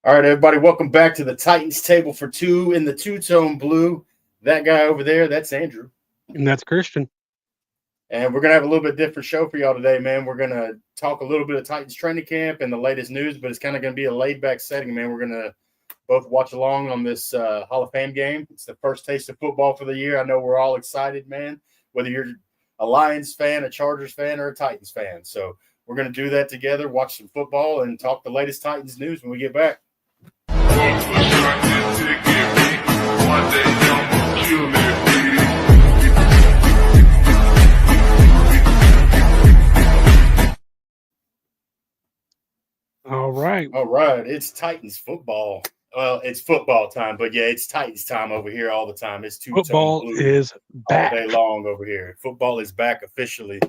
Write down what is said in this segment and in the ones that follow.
All right, everybody, welcome back to the Titans Table for Two in the two-tone blue. That guy over there, that's Andrew. And that's Christian. And we're going to have a little bit different show for y'all today, man. We're going to talk a little bit of Titans training camp and the latest news, but it's kind of going to be a laid-back setting, man. We're going to both watch along on this Hall of Fame game. It's the first taste of football for the year. I know we're all excited, man, whether you're a Lions fan, a Chargers fan, or a Titans fan. So we're going to do that together, watch some football, and talk the latest Titans news when we get back. All right. It's Titans football. Well, it's football time, but yeah, it's Titans time over here all the time. It's football is back all day long over here. Football is back officially.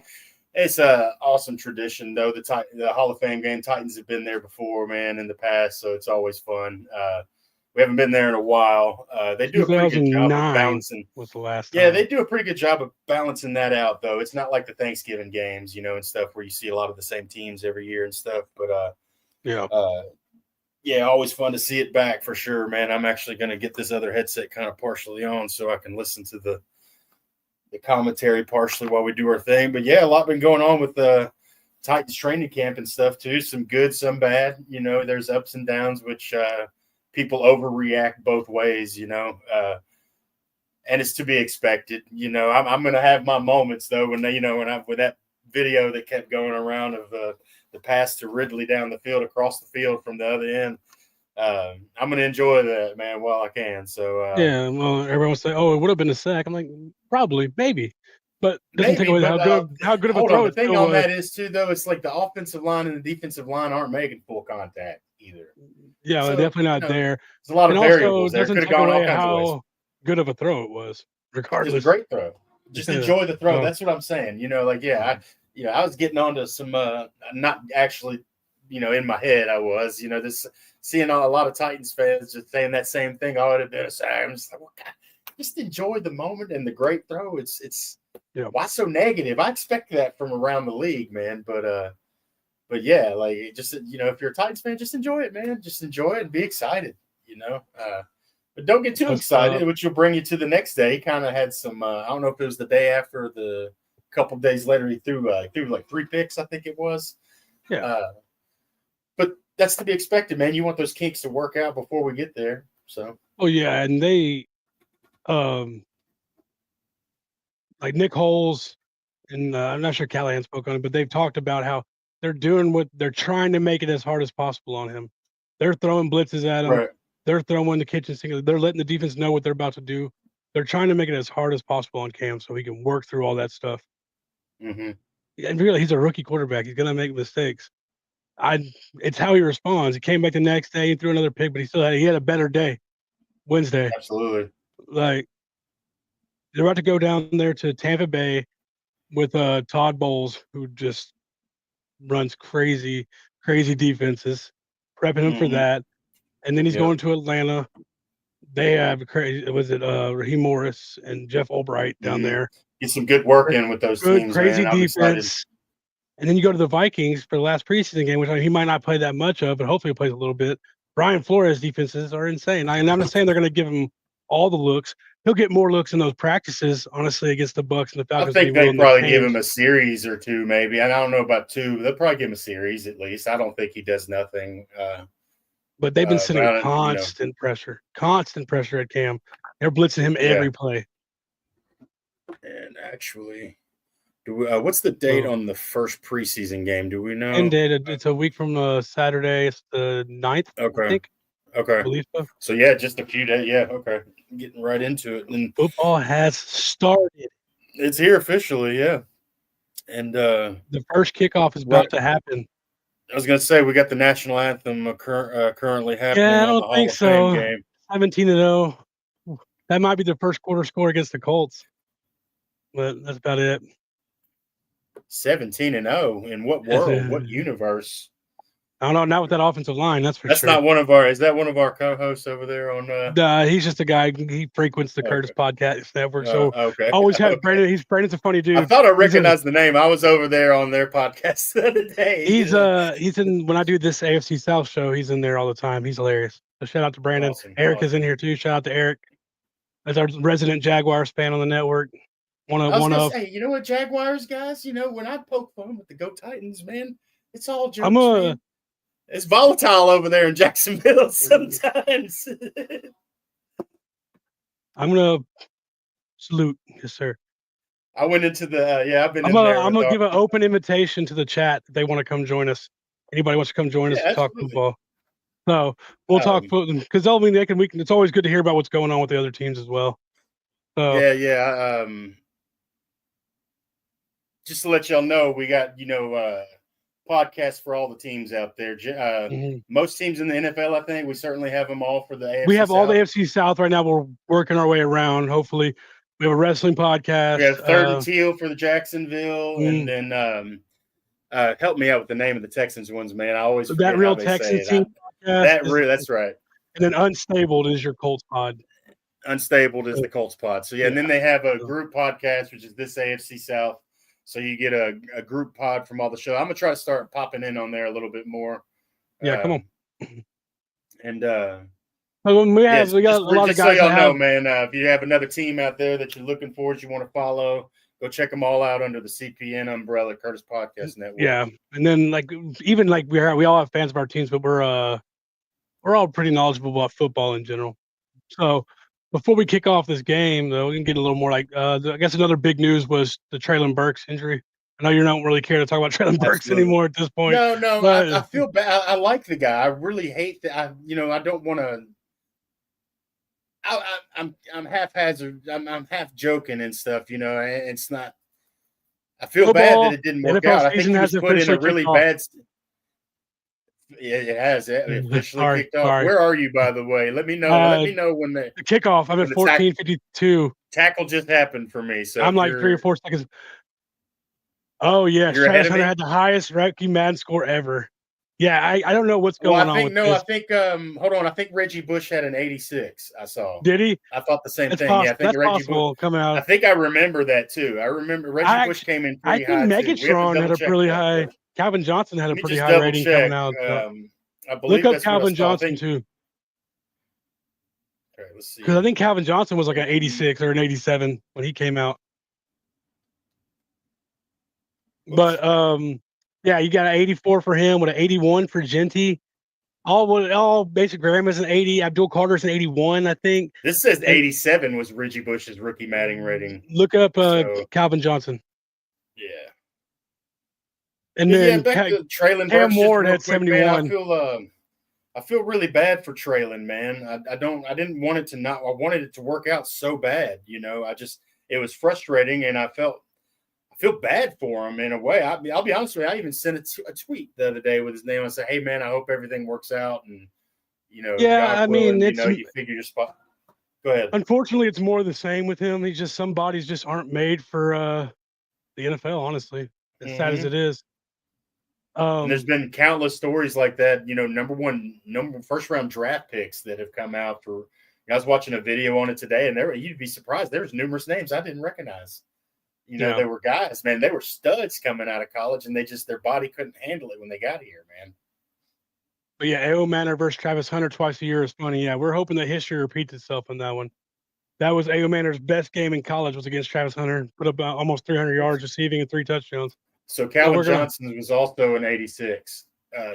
It's an awesome tradition, though. The Hall of Fame game, Titans have been there before, man, in the past, so it's always fun. We haven't been there in a while. They do a pretty good job of balancing. Was the last time. Yeah, they do a pretty good job of balancing that out, though. It's not like the Thanksgiving games, and stuff where you see a lot of the same teams every year and stuff. But always fun to see it back for sure, man. I'm actually going to get this other headset kind of partially on so I can listen to the commentary partially while we do our thing. But yeah, a lot been going on with the Titans training camp and stuff too. Some good, some bad. There's ups and downs, which people overreact both ways. And it's to be expected. I'm going to have my moments though when with that video that kept going around of the pass to Ridley down the field across the field from the other end. I'm going to enjoy that, man, while I can. So everyone will say, "Oh, it would have been a sack." I'm like, probably, maybe, but it doesn't take away how good of a throw. The thing on that is too, though, it's like the offensive line and the defensive line aren't making full contact either. Yeah, so, definitely not there. There's a lot of variables there. Could have gone all kinds of ways. Good of a throw it was, regardless. It was a great throw. Just enjoy the throw. That's what I'm saying. I was getting onto some not actually, in my head I was, this seeing a lot of Titans fans just saying that same thing. Oh, it had been a sack. I'm just like, well, God, just enjoy the moment and the great throw. It's why so negative? I expect that from around the league, man. But yeah, like just if you're a Titans fan, just enjoy it, man. Just enjoy it and be excited, But don't get too excited, which will bring you to the next day. He kind of had some. I don't know if it was the day after the couple of days later. He threw like 3 picks, I think it was. Yeah. But that's to be expected, man. You want those kinks to work out before we get there. So. Oh yeah, and they, like Nick Holes, and I'm not sure Callahan spoke on it, but they've talked about how they're doing what they're trying to make it as hard as possible on him. They're throwing blitzes at him. Right. They're throwing the kitchen sink. They're letting the defense know what they're about to do. They're trying to make it as hard as possible on Cam so he can work through all that stuff. Mm-hmm. And really, he's a rookie quarterback. He's going to make mistakes. It's how he responds. He came back the next day and threw another pick, but he had a better day Wednesday. Absolutely. Like, they're about to go down there to Tampa Bay with Todd Bowles, who just runs crazy defenses, prepping him for that. And then he's going to Atlanta. They have Raheem Morris and Jeff Albright down there. Get some good work in with those teams. Crazy man. defense. And then you go to the Vikings for the last preseason game, which he might not play that much of, but hopefully he plays a little bit. Brian Flores defenses are insane. And I'm not saying they're going to give him all the looks. He'll get more looks in those practices, honestly, against the Bucs and the Falcons. I think they probably give him a series or two, maybe. And I don't know about 2. They'll probably give him a series at least. I don't think he does nothing. But they've been sending constant pressure at Cam. They're blitzing him every play. And actually, what's the date on the first preseason game? Do we know? It's a week from Saturday. It's the 9th, okay. I think. Okay. I believe so. So, yeah, just a few days. Yeah, okay. Getting right into it. And football has started. It's here officially, yeah. And the first kickoff is about to happen. I was going to say, we got the national anthem currently happening. Yeah, I don't think so. 17-0. That might be the first quarter score against the Colts. But that's about it. 17-0 in what world? What universe? I don't know, not with that offensive line, that's for That's sure. not one of our. Is that one of our co-hosts over there on? He's just a guy. He frequents the Curtis Podcast Network, so Okay. always had Okay. Brandon. Brandon's a funny dude. I thought I recognized the name. I was over there on their podcast the other day. He's in when I do this AFC South show. He's in there all the time. He's hilarious. So shout out to Brandon. Awesome. Eric is in here too. Shout out to Eric. As our resident Jaguars fan on the network. I was gonna say, you know what, Jaguars guys, when I poke fun with the Go Titans, man, it's all jokes. Man. It's volatile over there in Jacksonville sometimes. I'm gonna salute, yes, sir. I went into the I've been. I'm gonna give an open invitation to the chat if they want to come join us. Anybody wants to come join us to talk football. So we'll talk football because it's always good to hear about what's going on with the other teams as well. So yeah. Just to let y'all know, we got podcasts for all the teams out there. Most teams in the NFL, I think we certainly have them all for the AFC. We have all the AFC South right now. We're working our way around. Hopefully, we have a wrestling podcast. We have Third and Teal for the Jacksonville, and then help me out with the name of the Texans ones, man. I always forget that real how they Texans say it. team. That's right. And then Unstabled is your Colts pod. Unstabled is the Colts pod. So and then they have a group podcast, which is this AFC South. So you get a group pod from all the show. I'm gonna try to start popping in on there a little bit more. Yeah, come on. And we got a lot of guys. So y'all know, man. If you have another team out there that you're looking for, that you want to follow, go check them all out under the CPN umbrella, Curtis Podcast Network. Yeah, and then we all have fans of our teams, but we're all pretty knowledgeable about football in general. So before we kick off this game, though, we can get a little more I guess another big news was the Treylon Burks injury. I know you don't really care to talk about Treylon Burks anymore at this point. No, but I feel bad. I like the guy. I really hate that. I don't want to. I'm haphazard. I'm half joking and stuff. It's not. I feel bad that it didn't work out. I think he was put in a really bad. Yeah, it has. It officially kicked off. Where are you, by the way? Let me know. Let me know when the kickoff. I'm at 14:52. Tackle just happened for me, so I'm like 3 or 4 seconds. Oh yeah, Travis Hunter had the highest rookie Madden score ever. Yeah, I don't know what's going on with this. I think hold on. I think Reggie Bush had an 86. I saw. Did he? I thought the same thing. Yeah, I think Reggie Bush coming out. I think I remember that too. I remember Reggie Bush came in pretty high. I think Megatron had a really high. Calvin Johnson had a pretty high rating coming out. I believe look up Calvin Johnson too. Okay, let's see. Because I think Calvin Johnson was like an 86 or an 87 when he came out. But yeah, you got an 84 for him with an 81 for Genty. All basic Graham is an 80. Abdul Carter's an 81, I think. This says 87 was Reggie Bush's rookie Madden rating. Look up Calvin Johnson. Yeah. And then back to Treylon Cam Ward had 71. Man, I feel really bad for Treylon, man. I didn't want it to I wanted it to work out so bad, it was frustrating, and I feel bad for him in a way. I'll be honest with you. I even sent a tweet the other day with his name. I said, "Hey man, I hope everything works out." And God willing, you figure your spot. Go ahead. Unfortunately, it's more the same with him. Some bodies just aren't made for the NFL. Honestly, as sad as it is. And there's been countless stories like that. First round draft picks that have come out for. I was watching a video on it today, and you'd be surprised. There's numerous names I didn't recognize. There were guys, man, they were studs coming out of college, and their body couldn't handle it when they got here, man. But yeah, A.O. Manor versus Travis Hunter twice a year is funny. Yeah, we're hoping that history repeats itself on that one. That was A.O. Manor's best game in college was against Travis Hunter. Put up almost 300 yards receiving and 3 touchdowns. So Calvin Johnson was also an 86.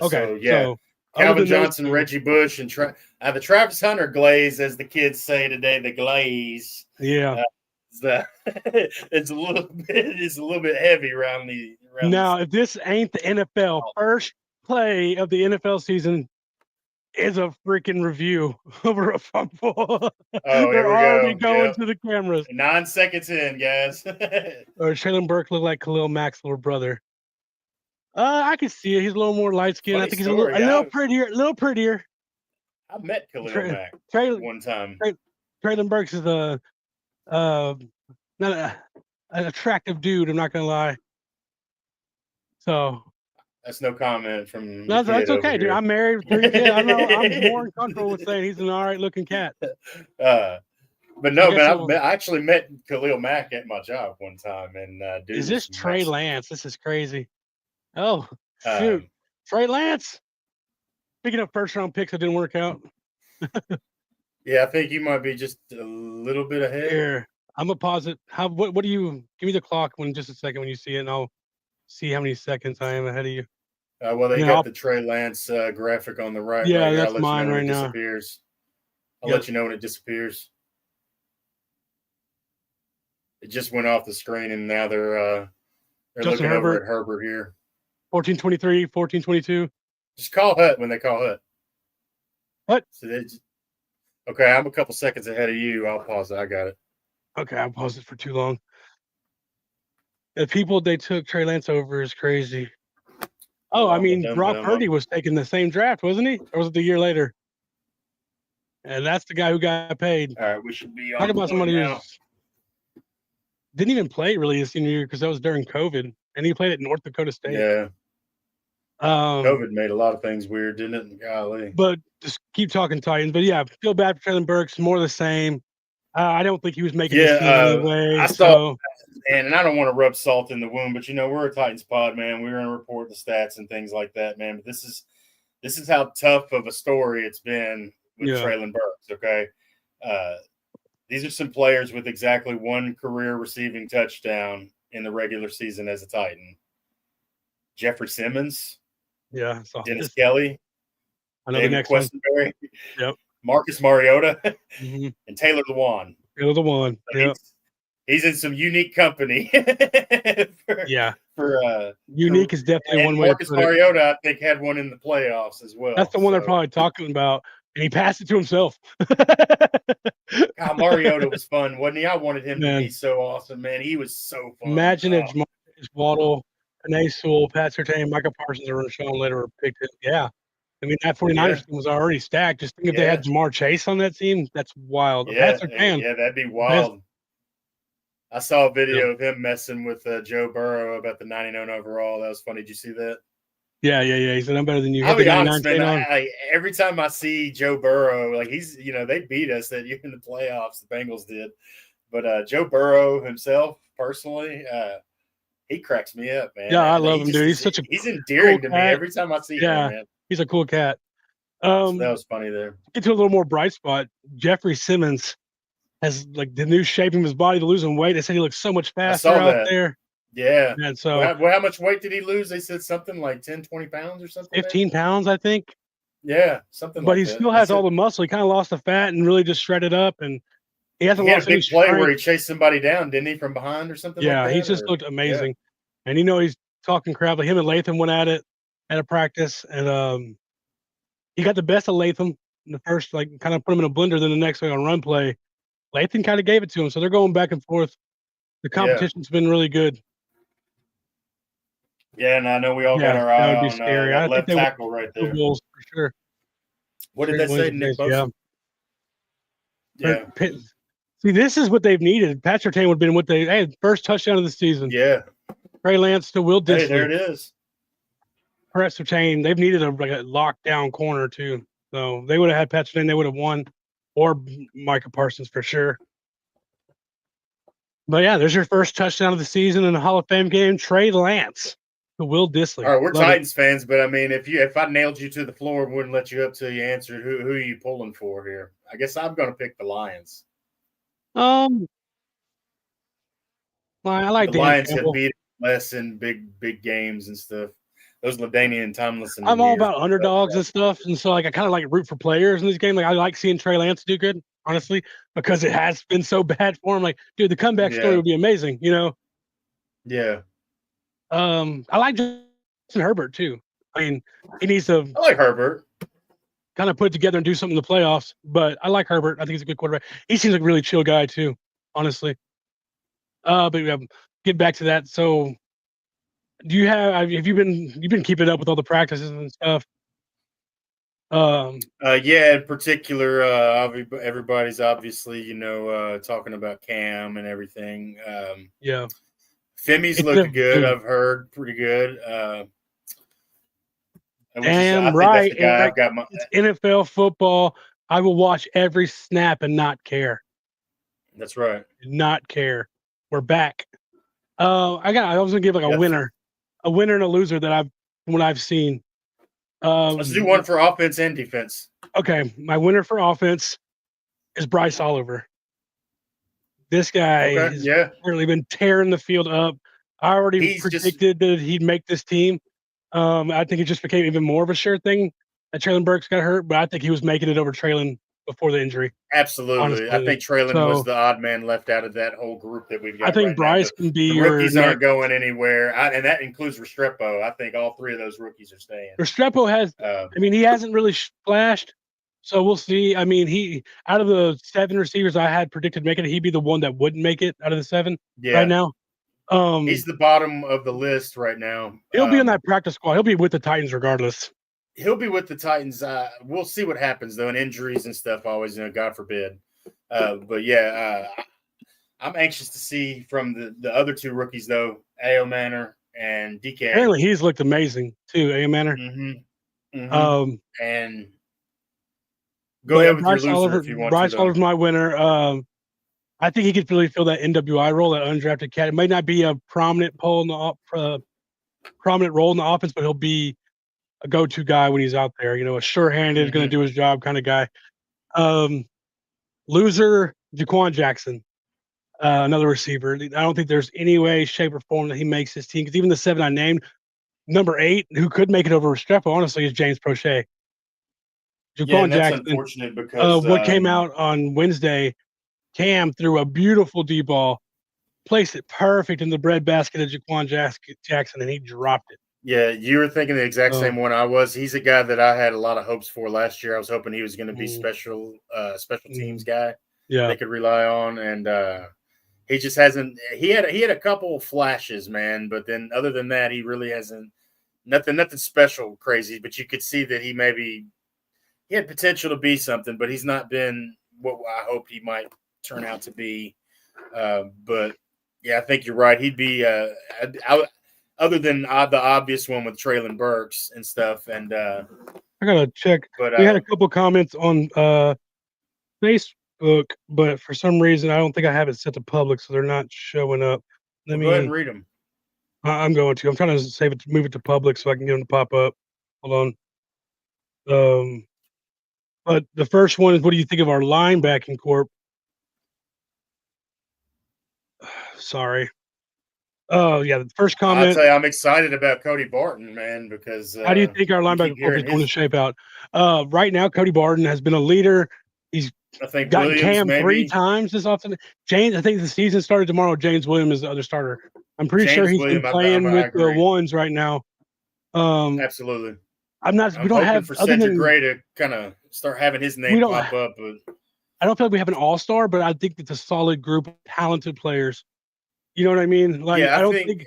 Okay. So Calvin Johnson, Reggie Bush, and the Travis Hunter glaze, as the kids say today, the glaze. Yeah. It's a little bit heavy around the. If this ain't the NFL, first play of the NFL season is a freaking review over a fumble. Oh, they're already going to the cameras. 9 seconds in, guys. Or Treylon Burks look like Khalil Mack's little brother. I can see it. He's a little more light skinned. I think he's a little prettier. I met Khalil Mack one time. Treylon Burks is not an attractive dude. I'm not gonna lie. So That's no comment from That's okay, dude. I'm married with 3 kids. I'm more comfortable with saying he's an all right looking cat. But no, man, I actually met Khalil Mack at my job one time, and dude, is this Trey massive. Lance? This is crazy. Oh shoot, Trey Lance. Speaking of first round picks that didn't work out. Yeah, I think you might be just a little bit ahead. Here, I'm gonna pause it. What do you give me the clock when just a second when you see it, and I'll see how many seconds I am ahead of you. Well, they got the Trey Lance graphic on the right. Yeah, right that's mine right now. Disappears. I'll let you know when it disappears. It just went off the screen, and now they're looking over at Herbert here. 1423, 1422. Just call Hut when they call Hut. What? So okay, I'm a couple seconds ahead of you. I'll pause it. I got it. Okay, I'll pause it for too long. The people they took Trey Lance over is crazy. Oh, I mean, Brock Purdy was taking the same draft, wasn't he? Or was it the year later? And that's the guy who got paid. All right, we should be on. Talk about somebody who didn't even play really his senior year because that was during COVID, and he played at North Dakota State. Yeah. COVID made a lot of things weird, didn't it? Golly. But just keep talking Titans. But yeah, feel bad for Treylon Burks. More of the same. I don't think he was making the team anyway. And I don't want to rub salt in the wound, but we're a Titans pod, man. We're gonna report the stats and things like that, man. But this is how tough of a story it's been with Treylon Burks. Okay, these are some players with exactly one career receiving touchdown in the regular season as a Titan. Jeffrey Simmons, Dennis Kelly, David Questenberry, Marcus Mariota, and Taylor Lewan. Yep. He's in some unique company. Unique is definitely one way. Marcus Mariota, I think, had one in the playoffs as well. That's the one they're probably talking about, and he passed it to himself. God, Mariota was fun, wasn't he? I wanted him to be so awesome, man. He was so fun. Imagine if Marcus Waddle, Penei Sewell, Pat Surtain, Micah Parsons, or Rashawn Slater were picked. Yeah. I mean, that 49ers team was already stacked. Just think if they had Jamar Chase on that team, that's wild. Yeah, that'd be wild. I saw a video of him messing with Joe Burrow about the 99 overall. That was funny. Did you see that? Yeah. He said, I'm better than you. I'll be honest, man. Every time I see Joe Burrow, like they beat us that year in the playoffs. The Bengals did. But Joe Burrow himself, personally, he cracks me up, man. Yeah, I love him, dude. He's endearing to me every time I see him, man. He's a cool cat. So that was funny there. Get to a little more bright spot. Jeffrey Simmons has like the new shape of his body to losing weight. They said he looks so much faster out there. Yeah. And so how much weight did he lose? They said something like 10, 20 pounds or something. 15 pounds, I think. Yeah, something but he still has all the muscle. He kind of lost the fat and really just shredded up. And he hasn't lost any play strength. Where he chased somebody down, didn't he, from behind or something like that? Yeah, he just looked amazing. Yeah. And he's talking crap. Like him and Latham went at it at a practice. And he got the best of Latham in the first, like kind of put him in a blender. Then the next on run play, Latham kind of gave it to him. So they're going back and forth. The competition's been really good. Yeah, and I know we all got our eye on that left tackle right there. For sure. What did they say, Nick Bosa? Yeah. See, this is what they've needed. Pat Surtain would have been first touchdown of the season. Yeah. Trey Lance to Will Dissly. Hey, there it is. Pat Surtain, they've needed a lockdown corner too. So they would have had Pat Surtain, they would have won. Or Micah Parsons for sure. But yeah, there's your first touchdown of the season in the Hall of Fame game. Trey Lance to Will Dissly. All right, we're Titans fans, but I mean, if I nailed you to the floor and wouldn't let you up till you answered, who are you pulling for here? I guess I'm going to pick the Lions. I like the Lions have beat less in big games and stuff. Those LaDainian Tomlinson. I'm all about underdogs and stuff, and so I kind of like root for players in this game. Like I like seeing Trey Lance do good, honestly, because it has been so bad for him. Like, dude, the comeback story would be amazing, Yeah. I like Justin Herbert too. I mean, he needs to. I like Herbert. Kind of put it together and do something in the playoffs, but I like Herbert. I think he's a good quarterback. He seems like a really chill guy too, honestly. But get back to that. So. Do you have you've been keeping up with all the practices and stuff? In particular, everybody's obviously, talking about Cam and everything. Femi's looking good. I've heard pretty good. Damn right. It's NFL football. I will watch every snap and not care. That's right. Not care. We're back. I was gonna give like a winner and a loser that I've seen. Let's do one for offense and defense. Okay, my winner for offense is Bryce Oliver. This guy has really been tearing the field up. I already predicted that he'd make this team. I think it just became even more of a sure thing that Treylon Burks got hurt, but I think he was making it over Treylon before the injury. Absolutely. Honestly. I think Treylon was the odd man left out of that whole group that we've got. I think Bryce can be the rookies aren't going anywhere, and that includes Restrepo. I think all three of those rookies are staying. Restrepo has he hasn't really flashed, so we'll see. I mean, he out of the 7 receivers I had predicted making it, he'd be the one that wouldn't make it out of the 7 right now. He's the bottom of the list right now. He'll be in that practice squad. He'll be with the Titans regardless. He'll be with the Titans. We'll see what happens though, and injuries and stuff. Always, God forbid. But yeah, I'm anxious to see from the other 2 rookies though, A.O. Manor and DK. Apparently, he's looked amazing too. A.O. Manor. And go ahead with Bryce your loser Oliver, if you want. Bryce Oliver's my winner. I think he could really fill that NWI role, that undrafted cat. It might not be a prominent role in the offense, but he'll be a go-to guy when he's out there. A sure-handed, going to do his job kind of guy. Loser, Jaquan Jackson, another receiver. I don't think there's any way, shape, or form that he makes his team. Because even the 7 I named, number 8, who could make it over Restrepo, honestly, is James Prochet. Jaquan Jackson. Unfortunate because what came out on Wednesday. Cam threw a beautiful deep ball, placed it perfect in the breadbasket of Jaquan Jackson, and he dropped it. Yeah, you were thinking the exact same one I was. He's a guy that I had a lot of hopes for last year. I was hoping he was going to be special teams guy. Yeah, they could rely on, and he just hasn't. He had a couple of flashes, man, but then other than that, he really hasn't nothing special, crazy. But you could see that he had potential to be something, but he's not been what I hoped he might turn out to be. But yeah, I think you're right. He'd be other than the obvious one with Treylon Burks and stuff. And I gotta check. But we had a couple comments on Facebook, but for some reason I don't think I have it set to public, so they're not showing up. Go ahead and read them. I'm going to. I'm trying to move it to public so I can get them to pop up. Hold on. But the first one is, what do you think of our linebacking corp? Sorry. Oh, yeah. The first comment. I'll tell you, I'm excited about Cody Barton, man, because how do you think our linebacker corp is going to shape out? Right now, Cody Barton has been a leader. He's gotten Williams, Cam maybe 3 times this often. James, I think the season started tomorrow. James Williams is the other starter. I'm pretty sure he's been playing with the ones right now. Absolutely. We don't have for Cedric Gray to kind of start having his name pop up. But I don't feel like we have an all-star, but I think it's a solid group of talented players. You know what I mean? Like, I don't think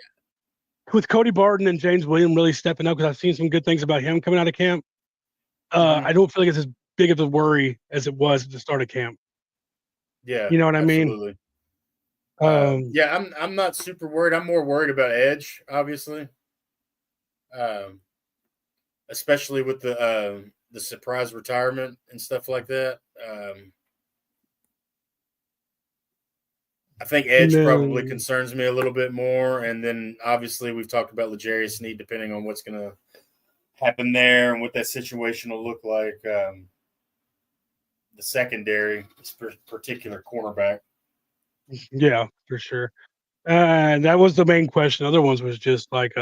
with Cody Barton and James Williams really stepping up, because I've seen some good things about him coming out of camp. I don't feel like it's as big of a worry as it was at the start of camp. Yeah, you know what I mean? Yeah, I'm not super worried. I'm more worried about edge, obviously. Especially with the surprise retirement and stuff like that. I think edge probably concerns me a little bit more. And then obviously we've talked about L'Jarius Sneed, depending on what's going to happen there and what that situation will look like. The secondary, this particular cornerback. Yeah, for sure. That was the main question. Other ones was just like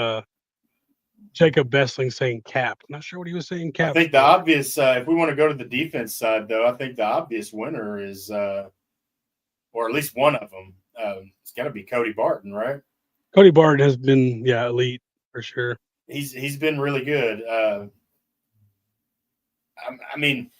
Jacob Bessling saying cap. I'm not sure what he was saying cap. I think the obvious, if we want to go to the defense side, though, I think the obvious winner is, or at least one of them, it's got to be Cody Barton, right? Cody Barton has been, elite for sure. He's been really good. I mean,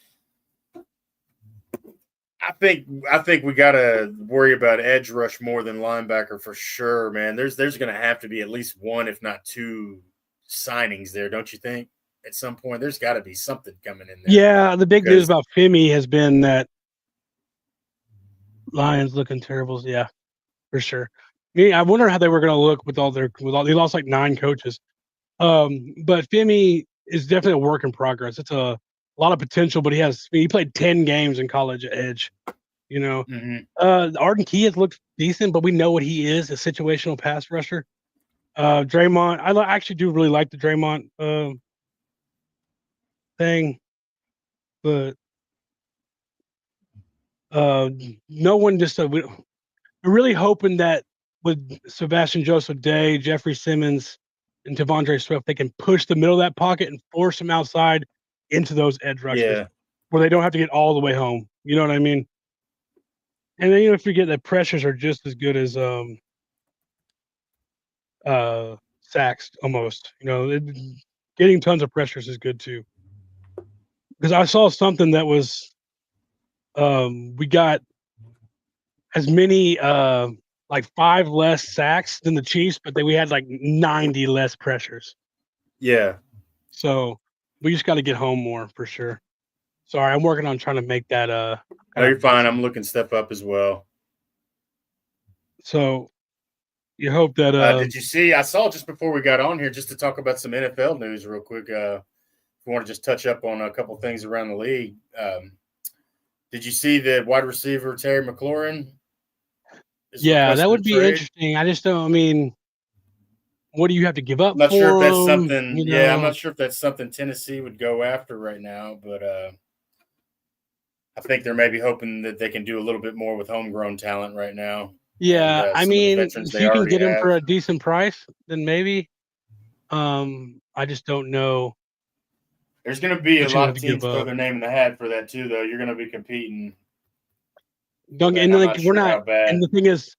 I think we got to worry about edge rush more than linebacker for sure, man. There's going to have to be at least one, if not 2, signings there, don't you think? At some point, there's got to be something coming in there. Yeah, the big news about Femi has been that Lions looking terrible. Yeah, for sure. I wonder how they were going to look with all they lost like 9 coaches. But Femi is definitely a work in progress. It's a lot of potential, but he played 10 games in college at edge. You know, Arden Key has looked decent, but we know what he is, a situational pass rusher. Draymond, I actually do really like the Draymond thing, but no one just we're really hoping that with Sebastian Joseph Day, Jeffrey Simmons, and Devondre Swift, they can push the middle of that pocket and force them outside into those edge rushers where they don't have to get all the way home. You know what I mean? And then, you know, if you get that pressures are just as good as sacks almost. You know, getting tons of pressures is good too. Because I saw something that was we got as many like 5 less sacks than the Chiefs, but we had like 90 less pressures. Yeah. So we just got to get home more for sure. Sorry, I'm working on trying to make that. No, you're fine. I'm looking stuff up as well. So you hope that. Did you see? I saw just before we got on here, just to talk about some NFL news real quick. If you want to just touch up on a couple things around the league, did you see the wide receiver Terry McLaurin? Yeah, that would be interesting. I just don't. I mean, what do you have to give up? I'm not sure if that's something. You know? Yeah, I'm not sure if that's something Tennessee would go after right now, but I think they're maybe hoping that they can do a little bit more with homegrown talent right now. Yeah, and, I mean, if you can get him for a decent price, then maybe. I just don't know. There's going to be a lot of teams throw their name in the hat for that too, though. You're going to be competing. And like we're not. And the thing is,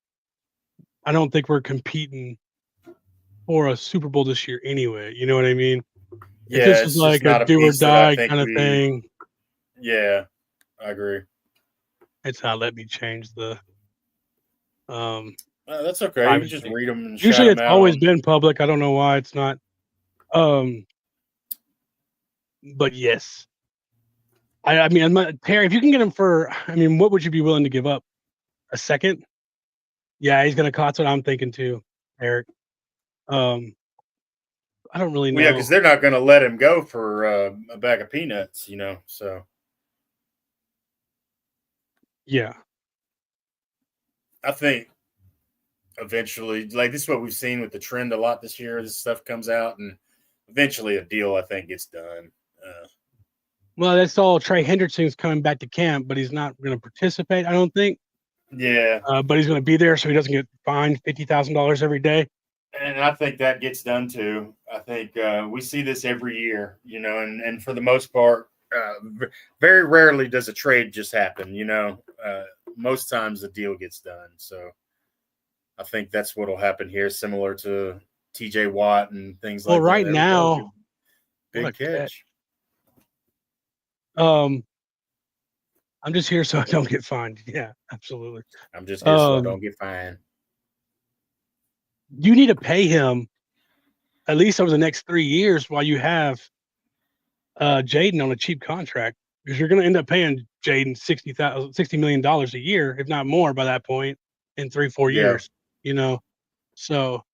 I don't think we're competing for a Super Bowl this year anyway. You know what I mean? Yeah, if this is like a do or die kind of thing. Yeah, I agree. It's not let me change the. That's okay. You just read them. And usually, it's always been public. I don't know why it's not. But yes, I mean, Terry, if you can get him for, I mean, what would you be willing to give up? A second? Yeah, he's gonna cost what I'm thinking too, Eric. I don't really know. Well, yeah, because they're not going to let him go for a bag of peanuts, you know. So, yeah, I think eventually, like this is what we've seen with the trend a lot this year. This stuff comes out, and eventually, a deal I think gets done. Well, that's all. Trey Hendrickson's coming back to camp, but he's not going to participate. I don't think. Yeah, but he's going to be there, so he doesn't get fined $50,000 every day. And I think that gets done too. I think we see this every year, you know, and for the most part, very rarely does a trade just happen. You know, most times the deal gets done. So I think that's what will happen here, similar to T.J. Watt and things like that. Well, right now, big catch. I'm just here so I don't get fined. Yeah, absolutely. I'm just here so I don't get fined. You need to pay him at least over the next 3 years while you have Jaden on a cheap contract, because you're going to end up paying Jaden $60 million a year, if not more, by that point in 3-4 years. You know, so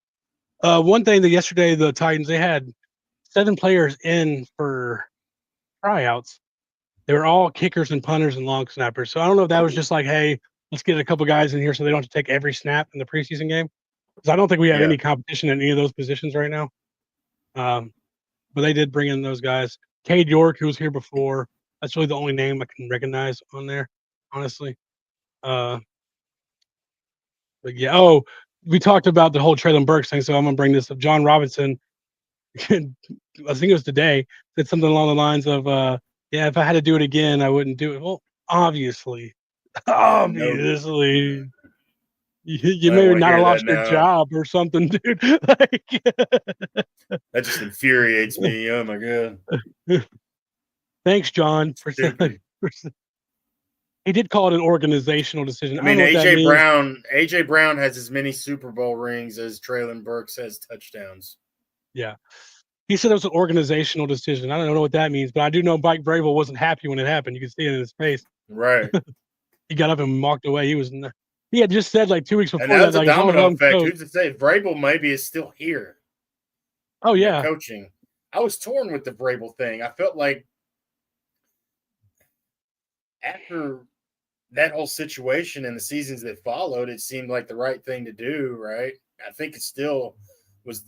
one thing that yesterday the Titans, they had 7 players in for tryouts. They were all kickers and punters and long snappers. So I don't know if that was just like, hey, let's get a couple guys in here so they don't have to take every snap in the preseason game. Because I don't think we have any competition in any of those positions right now. But they did bring in those guys. Cade York, who was here before. That's really the only name I can recognize on there, honestly. But yeah. We talked about the whole Treylon Burks thing, so I'm gonna bring this up. John Robinson, I think it was today, said something along the lines of, "Yeah, if I had to do it again, I wouldn't do it." Well, obviously, you maybe not lost your job or something, dude. That just infuriates me. Oh my god! Thanks, John, for saying. He did call it an organizational decision. I mean, AJ Brown has as many Super Bowl rings as Treylon Burks has touchdowns. Yeah. He said it was an organizational decision. I don't know what that means, but I do know Mike Vrabel wasn't happy when it happened. You could see it in his face. Right. He got up and walked away. He had just said like 2 weeks before and that's a domino effect. Who's to say Vrabel maybe is still here? Oh, yeah. Coaching. I was torn with the Vrabel thing. I felt like after that whole situation and the seasons that followed, it seemed like the right thing to do, right? I think it still was.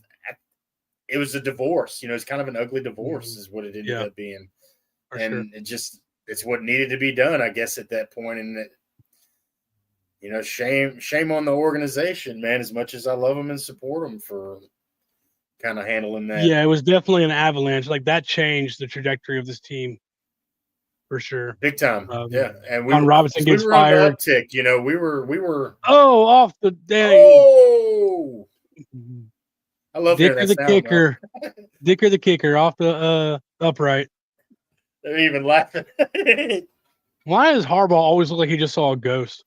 It was a divorce. It's kind of an ugly divorce, is what it ended up being, and it's what needed to be done, I guess, at that point. And shame on the organization, man. As much as I love them and support them for kind of handling that. Yeah, it was definitely an avalanche. Like that changed the trajectory of this team. For sure, big time. Yeah, and Jon Robinson gets fired. Uptick, we were. Oh, off the day. Oh, I love Dicker the kicker. Dicker the kicker off the upright. They're even laughing. Why does Harbaugh always look like he just saw a ghost?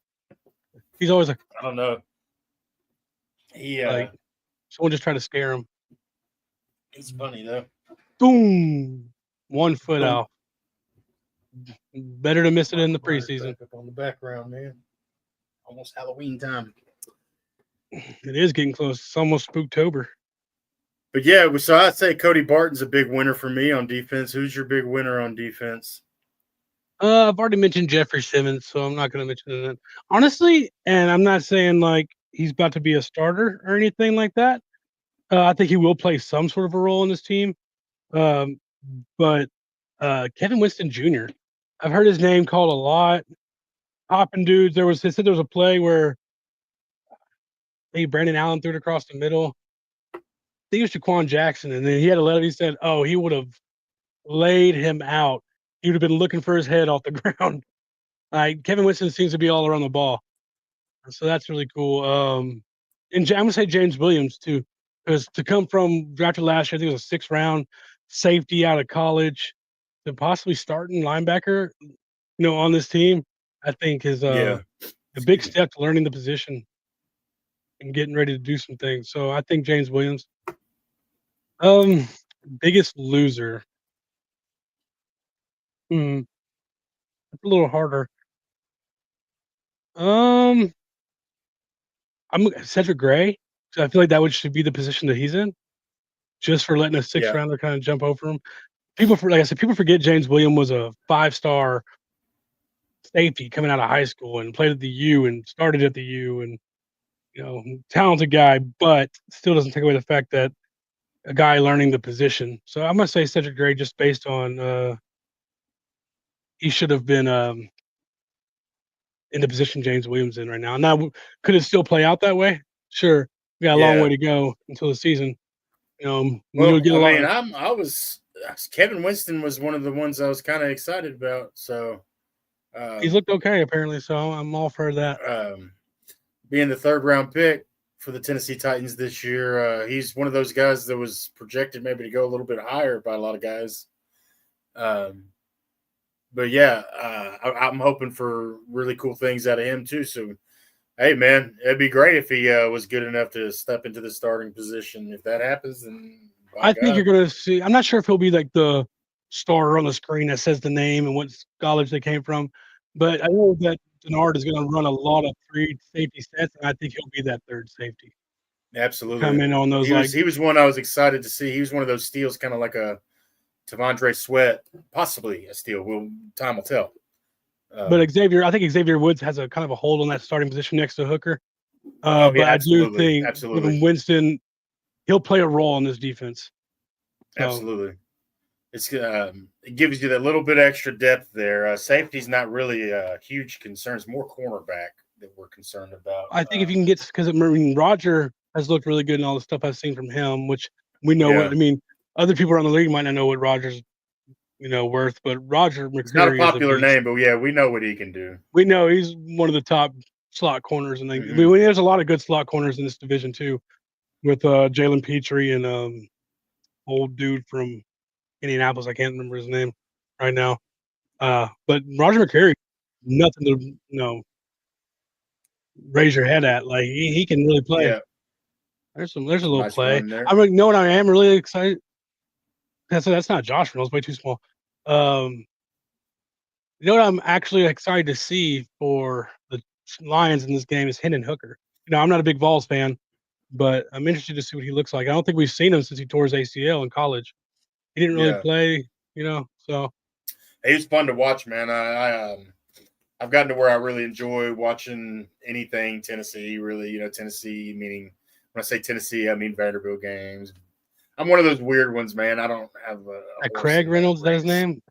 He's always like, I don't know. Someone just tried to scare him. He's funny though. Boom, 1 foot out. Better to miss it in the preseason. Up on the background, man. Almost Halloween time. It is getting close. It's almost Spooktober. But yeah, so I'd say Cody Barton's a big winner for me on defense. Who's your big winner on defense? I've already mentioned Jeffrey Simmons, so I'm not going to mention that. Honestly, and I'm not saying like he's about to be a starter or anything like that. I think he will play some sort of a role in this team. But Kevin Winston Jr., I've heard his name called a lot. Hopping dudes. They said there was a play where Brandon Allen threw it across the middle. I think it was Jaquan Jackson, and then he had a letter. He said, "Oh, he would have laid him out. He would have been looking for his head off the ground." Kevin Winston seems to be all around the ball, so that's really cool. And I'm gonna say James Williams too, because to come from drafted last year, I think it was a 6th round safety out of college to possibly starting linebacker, on this team, I think is a big step to learning the position and getting ready to do some things. So I think James Williams. Biggest loser. It's a little harder. I'm Cedric Gray. So I feel like that should be the position that he's in, just for letting a 6th rounder kind of jump over him. People forget James Williams was a 5-star safety coming out of high school and played at the U and started at the U, and talented guy, but still doesn't take away the fact that a guy learning the position. So I'm gonna say Cedric Gray, just based on he should have been in the position James Williams in right now. Now, could it still play out that way? Sure. We got a long way to go until the season. You'll get Kevin Winston was one of the ones I was kind of excited about. So he's looked okay apparently. So I'm all for that. Being the 3rd round pick for the Tennessee Titans this year, he's one of those guys that was projected maybe to go a little bit higher by a lot of guys. But yeah, I'm hoping for really cool things out of him too. So, hey, man, it'd be great if he was good enough to step into the starting position. If that happens, then I think you're going to see. I'm not sure if he'll be like the star on the screen that says the name and what college they came from, but I know that Denard is going to run a lot of 3 safety sets, and I think he'll be that 3rd safety. Absolutely, come in on those. He was one I was excited to see. He was one of those steals, kind of like a T'Vondre Sweat, possibly a steal. Time will tell. But I think Xavier Woods has a kind of a hold on that starting position next to Hooker. But I do think even Winston, he'll play a role in this defense. So. Absolutely. It gives you that little bit extra depth there. Safety's not really a huge concern. It's more cornerback that we're concerned about. I think if you can get, because Roger has looked really good in all the stuff I've seen from him, which we know other people around the league might not know what Roger's worth, but Roger McCreary is not a popular name, but yeah, we know what he can do. We know he's one of the top slot corners, and there's a lot of good slot corners in this division too, with Jalen Petrie and old dude from Indianapolis. I can't remember his name right now. But Roger McCreary, nothing to raise your head at. Like he can really play. Yeah. There's a little nice play. I am really excited. That's not Josh Reynolds, way too small. What I'm actually excited to see for the Lions in this game is Hendon Hooker. I'm not a big Vols fan, but I'm interested to see what he looks like. I don't think we've seen him since he tore his ACL in college. He didn't really play, so. He was fun to watch, man. I've gotten to where I really enjoy watching anything Tennessee, really, Tennessee, meaning when I say Tennessee, I mean Vanderbilt games. I'm one of those weird ones, man. I don't have a Craig Reynolds, is that his name?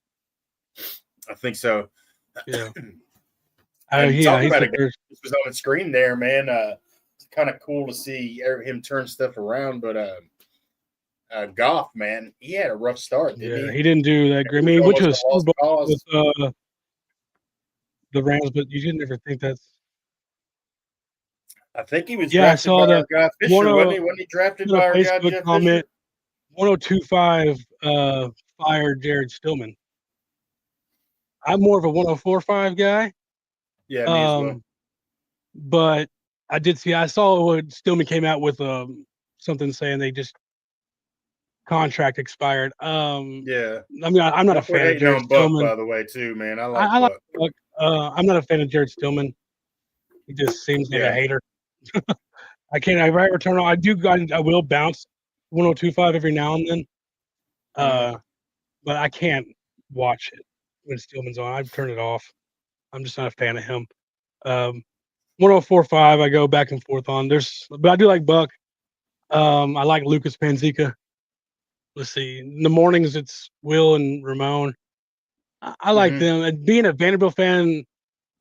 I think so. Yeah. Talking about it, this was on the screen there, man. It's kind of cool to see him turn stuff around, but Goff, man, he had a rough start, didn't he? He didn't do that great. I mean, he went to a Super Bowl with the Rams, but you didn't ever think that's. I think he was drafted by our guy Fisher, wasn't he? Wasn't he drafted by our guy Jeff Fisher? 1025 fired Jared Stillman. I'm more of a 1045 guy. Yeah, me as well. But I saw what Stillman came out with something saying they just contract expired. Yeah. I mean, I'm not a fan of Jared Stillman. By the way, too, man. I like Buck. I'm not a fan of Jared Stillman. He just seems like a hater. I can't. I return on. I will bounce 1025 every now and then. But I can't watch it when Stillman's on. I've turned it off. I'm just not a fan of him. 1045, I go back and forth on. But I do like Buck. I like Lucas Panzica. Let's see. In the mornings, it's Will and Ramon. I like them. And being a Vanderbilt fan,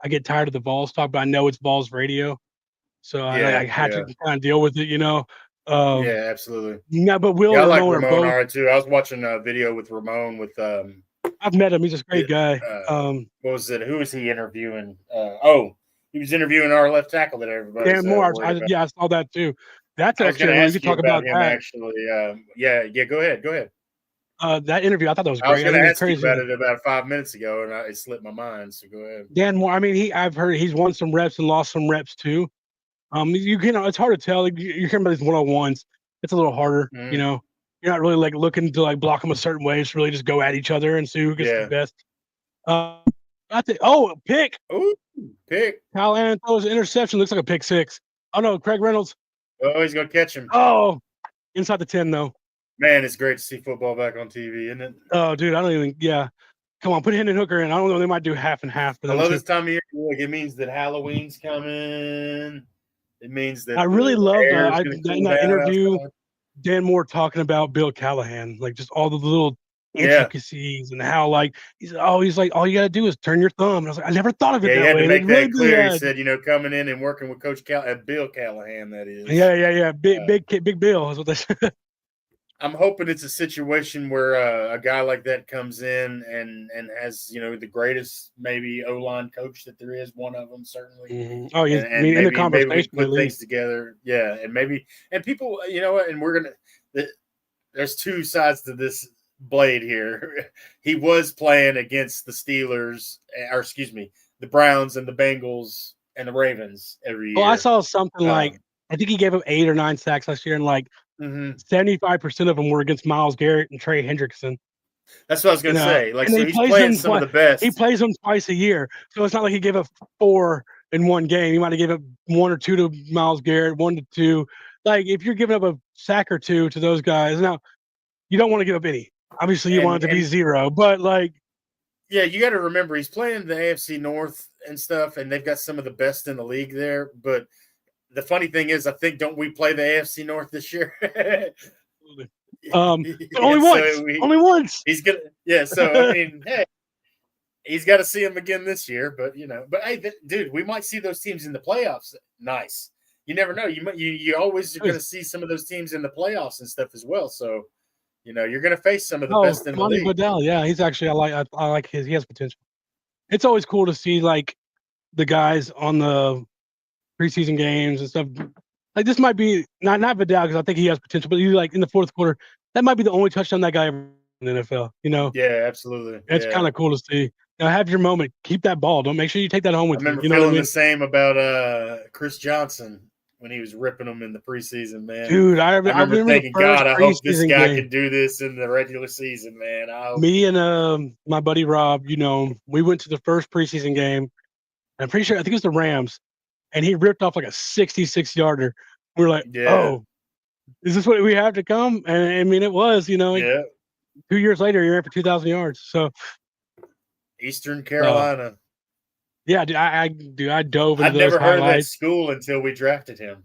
I get tired of the Vols talk, but I know it's Vols radio. So I had to kind of deal with it, yeah, absolutely. Yeah, but Will and Ramon I like Ramon all right, too. I was watching a video with Ramon with I've met him. He's a great guy. What was it? Who was he interviewing? He was interviewing our left tackle that everybody. Dan Moore. I saw that too. That's actually we could talk about him that. Actually, yeah. Go ahead. That interview, I thought that was great. I was going to ask you about it about 5 minutes ago, and it slipped my mind. So go ahead. Dan Moore. I mean, I've heard he's won some reps and lost some reps too. It's hard to tell. Like, you're hearing about these 101s. It's a little harder. You're not really like looking to block them a certain way. It's really just go at each other and see who gets the best. Pick. Ooh, pick. Kyle Allen throws an interception. Looks like a pick six. Oh no, Craig Reynolds. Oh, he's gonna catch him. Oh, inside the 10 though. Man, it's great to see football back on TV, isn't it? Oh, dude, I don't even. Yeah, come on, put Hendon Hooker in. I don't know. They might do half and half. I love this time of year. It means that Halloween's coming. It means that I really love in that interview. Dan Moore talking about Bill Callahan, like just all the little intricacies and how he's like, all you gotta do is turn your thumb. And I was like, I never thought of it that way. He had to make that clear. He said, coming in and working with Coach Bill Callahan, that is. Yeah. Big Bill is what they said. I'm hoping it's a situation where a guy like that comes in and has, the greatest maybe O-line coach that there is, one of them certainly. Mm-hmm. Oh, yeah. And in the conversation, maybe we put things together. Yeah. And people, and there's two sides to this blade here. He was playing against the Steelers, the Browns and the Bengals and the Ravens every year. Well, I saw something I think he gave up 8 or 9 sacks last year, and 75% of them were against Myles Garrett and Trey Hendrickson. That's what I was going to say. So he's playing some of the best. He plays them twice a year, so it's not like he gave up 4 in one game. He might have given up 1 or 2 to Myles Garrett, 1 to 2. If you're giving up a sack or 2 to those guys, now you don't want to give up any. Obviously, you want it to be 0, but yeah, you got to remember he's playing the AFC North and stuff, and they've got some of the best in the league there. But the funny thing is, I think don't we play the AFC North this year? Only once. He's gonna, So I mean, hey, he's got to see him again this year. But hey, dude, we might see those teams in the playoffs. Nice. You never know. You always are going to see some of those teams in the playoffs and stuff as well. So. You're going to face some of the best in the league. Vidal, yeah, he's actually I like his. He has potential. It's always cool to see the guys on the preseason games and stuff. This might be not Vidal because I think he has potential, but you in the fourth quarter, that might be the only touchdown that guy ever in the NFL. Yeah, absolutely. It's kind of cool to see. Have your moment. Keep that ball. Don't make sure you take that home with you. I remember feeling the same about Chris Johnson. When he was ripping them in the preseason, man. Dude, I remember thinking, God, I hope this guy can do this in the regular season, man. Me and my buddy Rob, we went to the first preseason game. I'm pretty sure, I think it was the Rams, and he ripped off a 66-yarder. We were like, oh, is this what we have to come? And I mean, it was, Yeah. 2 years later, he ran for 2,000 yards. So Eastern Carolina. Yeah, dude, I dove into I'd those never heard of that highlights. school until we drafted him.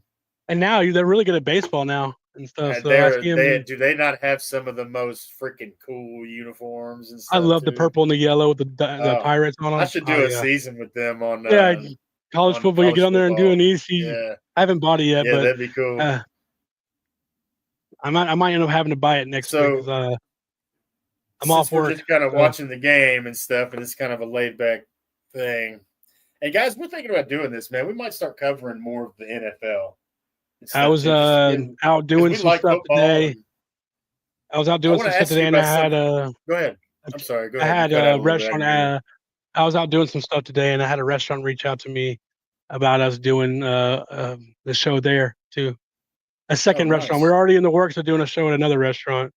And now they're really good at baseball now and stuff. And So I see him. do they not have some of the most freaking cool uniforms and stuff? I love too? the purple and the yellow with the Pirates on them. I should do a season with them on. College football. You get on there and do an easy. Yeah. I haven't bought it yet, but that'd be cool. I might end up having to buy it next week because I'm off work. We're just kind of watching the game and stuff, and it's kind of a laid back thing. And guys, we're thinking about doing this, man. We might start covering more of the NFL. I was out doing some stuff today. I was out doing some stuff today, and I had Go ahead. I'm sorry. Go ahead. I had a restaurant. I was out doing some stuff today, and I had a restaurant reach out to me about us doing the show there too. A second restaurant. We're already in the works of doing a show at another restaurant.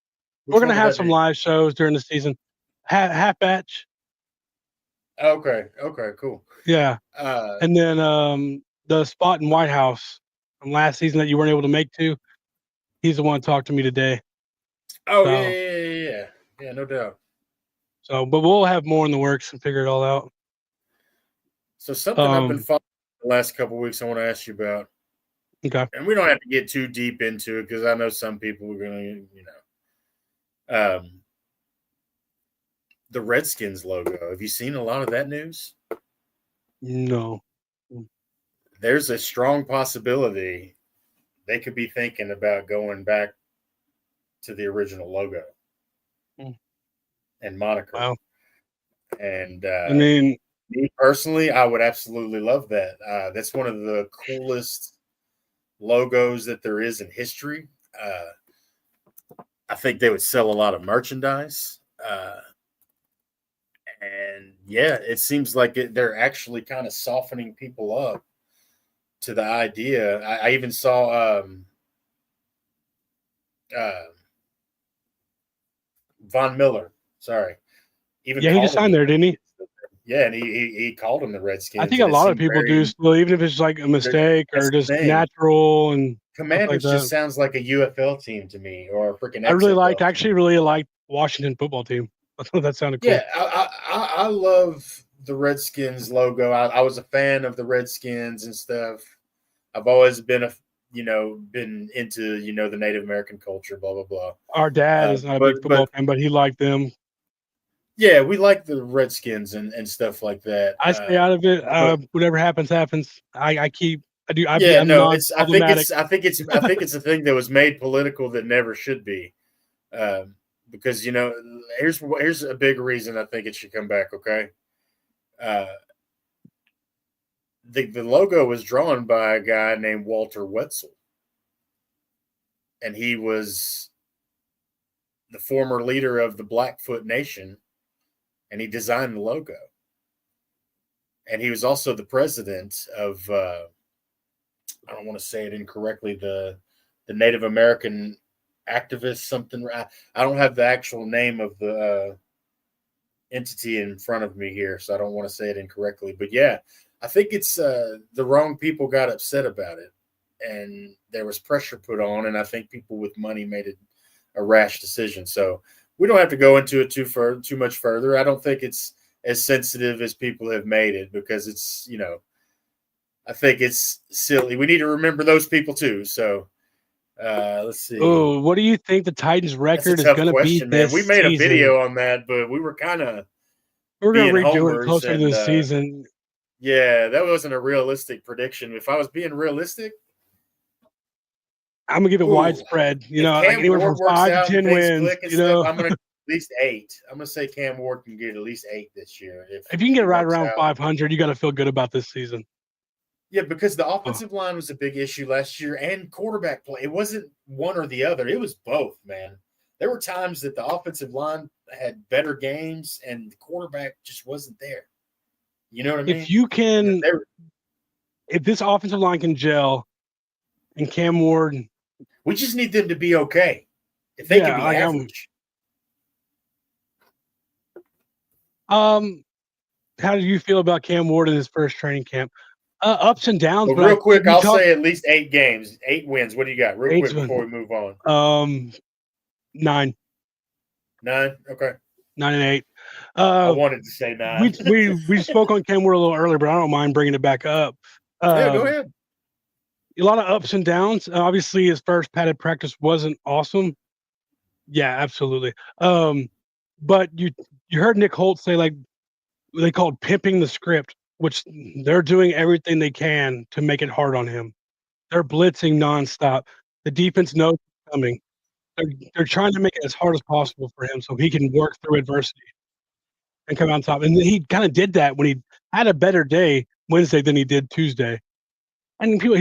We're gonna have some live shows during the season. Half batch. Okay, cool. Yeah. And then the spot in White House from last season that you weren't able to make to, he's the one that talked to me today. Oh, so, yeah, no doubt. So, but we'll have more in the works and figure it all out. So something I've been following the last couple of weeks I want to ask you about. Okay. And we don't have to get too deep into it because I know some people are going to, the Redskins logo. Have you seen a lot of that news? No. There's a strong possibility they could be thinking about going back to the original logo and moniker. Wow. And I mean, me personally, I would absolutely love that. That's one of the coolest logos that there is in history. I think they would sell a lot of merchandise. And yeah, it seems like they're actually kind of softening people up to the idea. I even saw Von Miller. Sorry. He just signed there, didn't he? Yeah, and he called him the Redskins. I think a lot of people do still, even if it's like a mistake or just natural. And Commanders just sounds like a UFL team to me, or a freaking. I really liked Washington football team. I thought that sounded cool. Yeah, I love the Redskins logo. I was a fan of the Redskins and stuff. I've always been been into the Native American culture, blah blah blah. Our dad is not a big football fan, but he liked them. Yeah, we like the Redskins and stuff like that. I stay out of it. Whatever happens. I think it's a thing that was made political that never should be. Because here's a big reason I think it should come back. Okay, the logo was drawn by a guy named Walter Wetzel, and he was the former leader of the Blackfoot Nation, and he designed the logo. And he was also the president of I don't want to say it incorrectly, the Native American activist something. I don't have the actual name of the entity in front of me here, so I don't want to say it incorrectly. But yeah, I think it's the wrong people got upset about it, and there was pressure put on, and I think people with money made it a rash decision. So we don't have to go into it too much further. I don't think it's as sensitive as people have made it, because it's I think it's silly. We need to remember those people too. So. Let's see. Oh, what do you think the Titans' record is going to be this season? We made a video on that, but we were kind of we're going to redo it closer to the season. Yeah, that wasn't a realistic prediction. If I was being realistic, I'm going to give it widespread. Like anywhere from 5 to 10 wins. I'm going to at least 8. I'm going to say Cam Ward can get at least 8 this year. If you can get right around 500, you got to feel good about this season. Yeah, because the offensive line was a big issue last year, and quarterback play. It wasn't one or the other. It was both, man. There were times that the offensive line had better games, and the quarterback just wasn't there. You know what I mean? If this offensive line can gel, and Cam Ward, we just need them to be okay. If they can be average. How do you feel about Cam Ward in his first training camp? Ups and downs. Well, real quick, I'll say at least 8 games, 8 wins. What do you got? Real quick before we move on. 9. 9. Okay. 9-8. I wanted to say 9. We spoke on Cam Ward a little earlier, but I don't mind bringing it back up. Yeah, go ahead. A lot of ups and downs. Obviously, his first padded practice wasn't awesome. Yeah, absolutely. But you heard Nick Holt say, like, they called pimping the script, which they're doing everything they can to make it hard on him. They're blitzing nonstop. The defense knows it's coming. They're trying to make it as hard as possible for him so he can work through adversity and come out on top. And he kind of did that when he had a better day Wednesday than he did Tuesday. And people,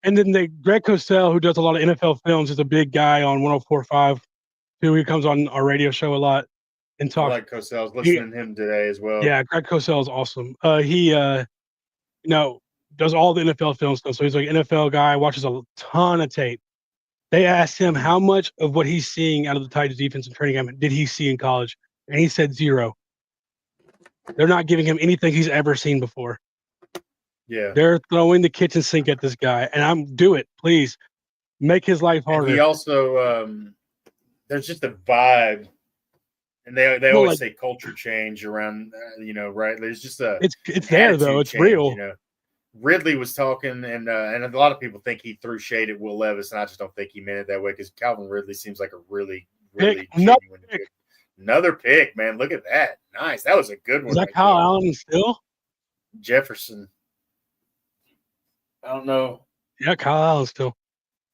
and then Greg Cosell, who does a lot of NFL films, is a big guy on 104.5 too. He comes on our radio show a lot and talks. I like Cosell. I was listening to him today as well. Yeah, Greg Cosell is awesome. He does all the NFL film stuff. So he's like an NFL guy, watches a ton of tape. They asked him how much of what he's seeing out of the Titans defense and training camp did he see in college, and he said 0. They're not giving him anything he's ever seen before. Yeah, they're throwing the kitchen sink at this guy, and do it, please, make his life harder. And he also, there's just a vibe, and they always say culture change around, right? There's just it's there though, it's change, real. Ridley was talking, and a lot of people think he threw shade at Will Levis, and I just don't think he meant it that way because Calvin Ridley seems like a really genuine pick. Another pick, man. Look at that. Nice. That was a good one. Is that Kyle Allen still? Jefferson. I don't know. Yeah, Kyle Allen still.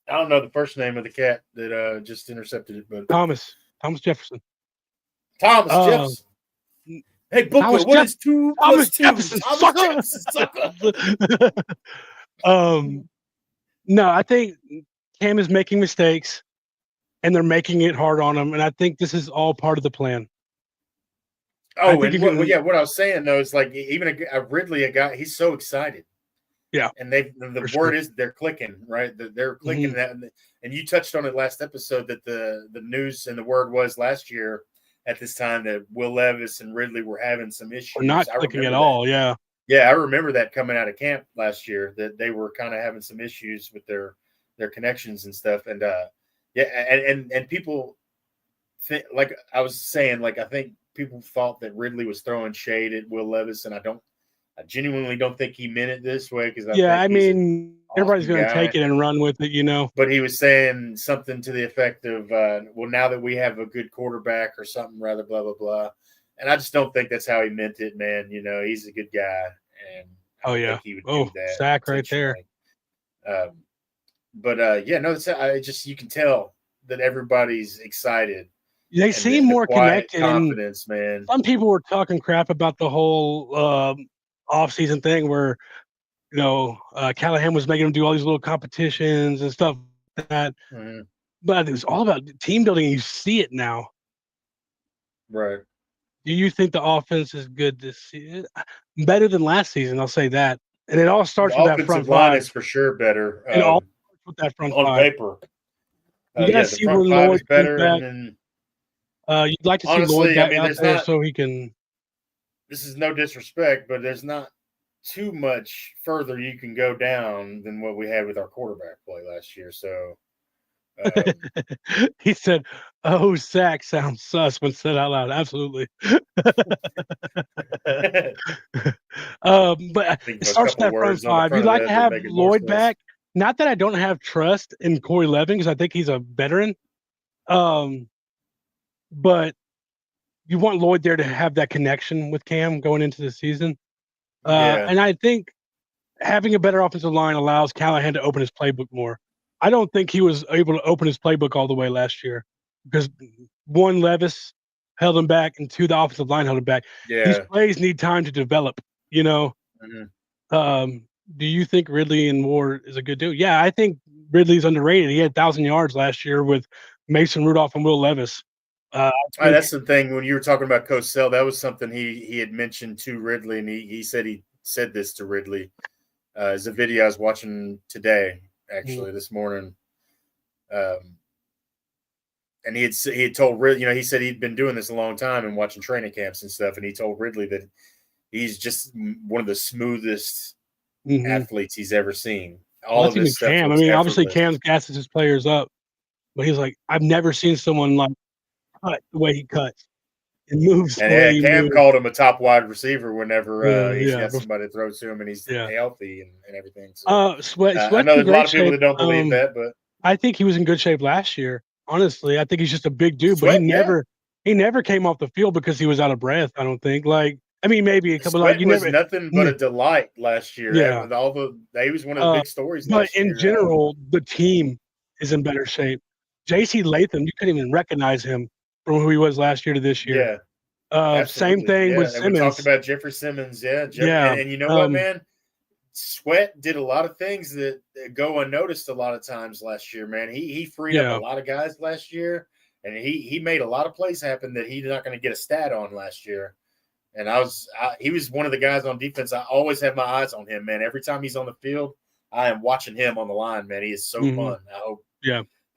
I don't know the first name of the cat that just intercepted it, but Thomas Jefferson. Thomas Jefferson. Hey, Booker, what is 2 plus 2? Jefferson, sucker. No, I think Cam is making mistakes, and they're making it hard on him, and I think this is all part of the plan. Oh, and what I was saying though is like even a Ridley, a guy, he's so excited. Yeah, and the word is they're clicking, right? They're clicking that, and you touched on it last episode that the news and the word was last year at this time that Will Levis and Ridley were having some issues. We're not clicking at all. Yeah, I remember that coming out of camp last year that they were kind of having some issues with their connections and stuff, and and people think, like I was saying, like I think people thought that Ridley was throwing shade at Will Levis, and I genuinely don't think he meant it this way because everybody's going to take it and run with it, But he was saying something to the effect of, well, now that we have a good quarterback or something, rather, blah, blah, blah. And I just don't think that's how he meant it, man. He's a good guy. And think he would do that. Sack right there. You can tell that everybody's excited. They seem more connected. Confidence, man. Some people were talking crap about the whole off-season thing where, Callahan was making them do all these little competitions and stuff like that. Mm-hmm. But it was all about team building. You see it now. Right. Do you think the offense is good this season? Better than last season, I'll say that. And it all starts with that front line five. Is for sure better. It all starts with that front on five. Paper. You gotta see where Lloyd is better. You'd like to see Lloyd back out there so he can. This is no disrespect, but there's not too much further you can go down than what we had with our quarterback play last year. So he said, "Oh, sack sounds sus" when said out loud. Absolutely. But it starts with that front five. You'd like to have Lloyd back. Not that I don't have trust in Corey Levin because I think he's a veteran. But you want Lloyd there to have that connection with Cam going into the season. And I think having a better offensive line allows Callahan to open his playbook more. I don't think he was able to open his playbook all the way last year because, one, Levis held him back, and two, the offensive line held him back. Yeah. These plays need time to develop, Mm-hmm. Do you think Ridley and Ward is a good dude? Yeah, I think Ridley's underrated. He had 1,000 yards last year with Mason Rudolph and Will Levis. That's the thing. When you were talking about Cosell, that was something he had mentioned to Ridley, and he said this to Ridley. It's a video I was watching today, actually, this morning. And he had told Ridley, he said he'd been doing this a long time and watching training camps and stuff, and he told Ridley that he's just one of the smoothest athletes he's ever seen. All of his stuff. Cam. I mean, obviously Cam gasses his players up, but he's like, I've never seen someone like cut the way he cuts. It moves the And way he Cam moves. called him a top wide receiver whenever he's Yeah. got somebody to throw to him and he's Yeah. healthy and everything. So Sweat. I Sweat's know in there's a lot great of people shape. that don't believe that, but I think he was in good shape last year. Honestly, I think he's just a big dude, but Sweat, he never came off the field because he was out of breath. I don't think. Like, I mean, maybe a couple Sweat you was never. nothing but a delight last year. Yeah. He was one of the big stories But last year. in general, the team is in better shape. J.C. Latham, you couldn't even recognize him from who he was last year to this year. Yeah. Same thing with and Simmons. we talked about Jeffrey Simmons. Yeah. And you know what, man? Sweat did a lot of things that go unnoticed a lot of times last year, man. He freed up a lot of guys last year, and he made a lot of plays happen that he's not going to get a stat on last year. And he was one of the guys on defense. I always have my eyes on him, man. Every time he's on the field, I am watching him on the line, man. He is so fun.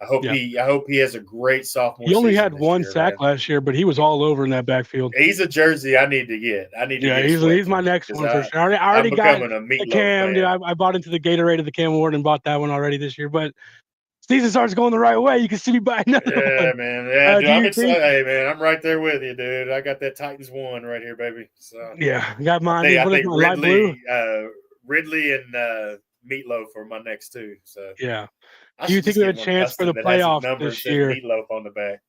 I hope he has a great sophomore. He only season had one sack last year, but he was all over in that backfield. He's a jersey I need to get. He's my next one for sure. I already got the Cam. Dude, I bought into the Gatorade of the Cam Ward and bought that one already this year. But season starts going the right way. You can see me buy another one. Yeah, man. Yeah, dude, I'm excited. Hey, man, I'm right there with you, dude. I got that Titans 1 right here, baby. So yeah, got mine. I think Ridley and Meatloaf are my next two. So yeah. Do you think we have a chance for the playoffs this year? Meatloaf on the back.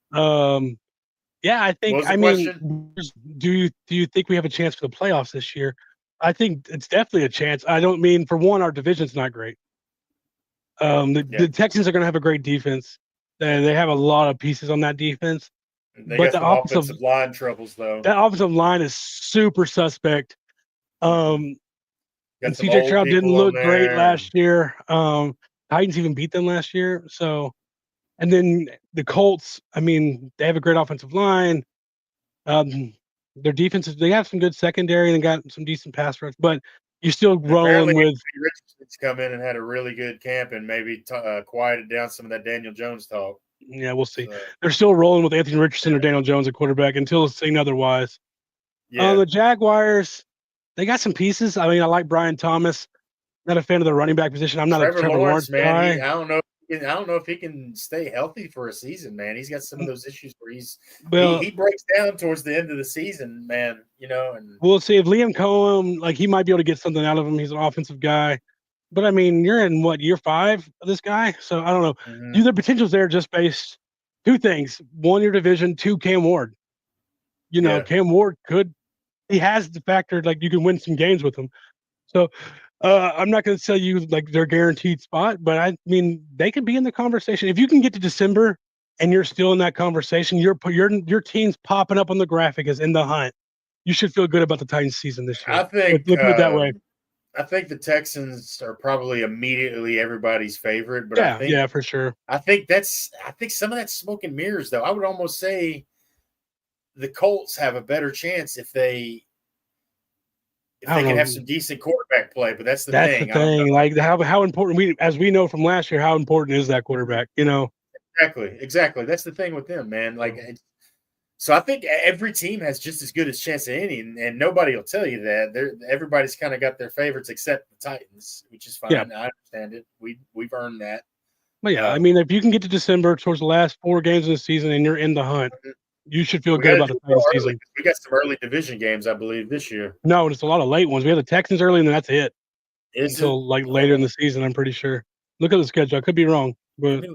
Yeah, I think. I mean, do you think we have a chance for the playoffs this year? I think it's definitely a chance. I don't mean, for one, our division's not great. The Texans are going to have a great defense. They have a lot of pieces on that defense. But the offensive line troubles, though. That offensive line is super suspect. And CJ Stroud didn't look great last year. Titans even beat them last year. So, and then the Colts, I mean, they have a great offensive line. Their defenses, they have some good secondary and got some decent pass rush, but you're still rolling with. Richardson's come in and had a really good camp and maybe quieted down some of that Daniel Jones talk. Yeah, we'll see. So, they're still rolling with Anthony Richardson or Daniel Jones at quarterback until it's seen otherwise. Yeah. The Jaguars, they got some pieces. I mean, I like Brian Thomas. Not a fan of the running back position. I'm not a Trevor Lawrence man. I don't know if he can stay healthy for a season, man. He's got some of those issues where he breaks down towards the end of the season, man. And we'll see if Liam Cohen, he might be able to get something out of him. He's an offensive guy, but I mean, you're in year 5 of this guy, so I don't know. Mm-hmm. The potential's there just based 2 things: 1, your division; 2, Cam Ward. Cam Ward he has the factor you can win some games with him. So. I'm not going to tell you their guaranteed spot, but I mean they could be in the conversation. If you can get to December and you're still in that conversation, your team's popping up on the graphic as in the hunt. You should feel good about the Titans season this year. I think look at it that way. I think the Texans are probably immediately everybody's favorite, but yeah, for sure. I think some of that's smoke and mirrors, though. I would almost say the Colts have a better chance if they can have some decent quarterback play, but that's the thing. That's the thing. How important as we know from last year, how important is that quarterback? Exactly. That's the thing with them, man. So I think every team has just as good a chance as any, and nobody will tell you that. Everybody's kind of got their favorites except the Titans, which is fine. Yeah. I understand it. We've earned that. But yeah, I mean, if you can get to December towards the last 4 games of the season and you're in the hunt. You should feel good about the Titans season. We got some early division games, I believe, this year. No, it's a lot of late ones. We have the Texans early, and then that's it. Until later in the season, I'm pretty sure. Look at the schedule. I could be wrong, but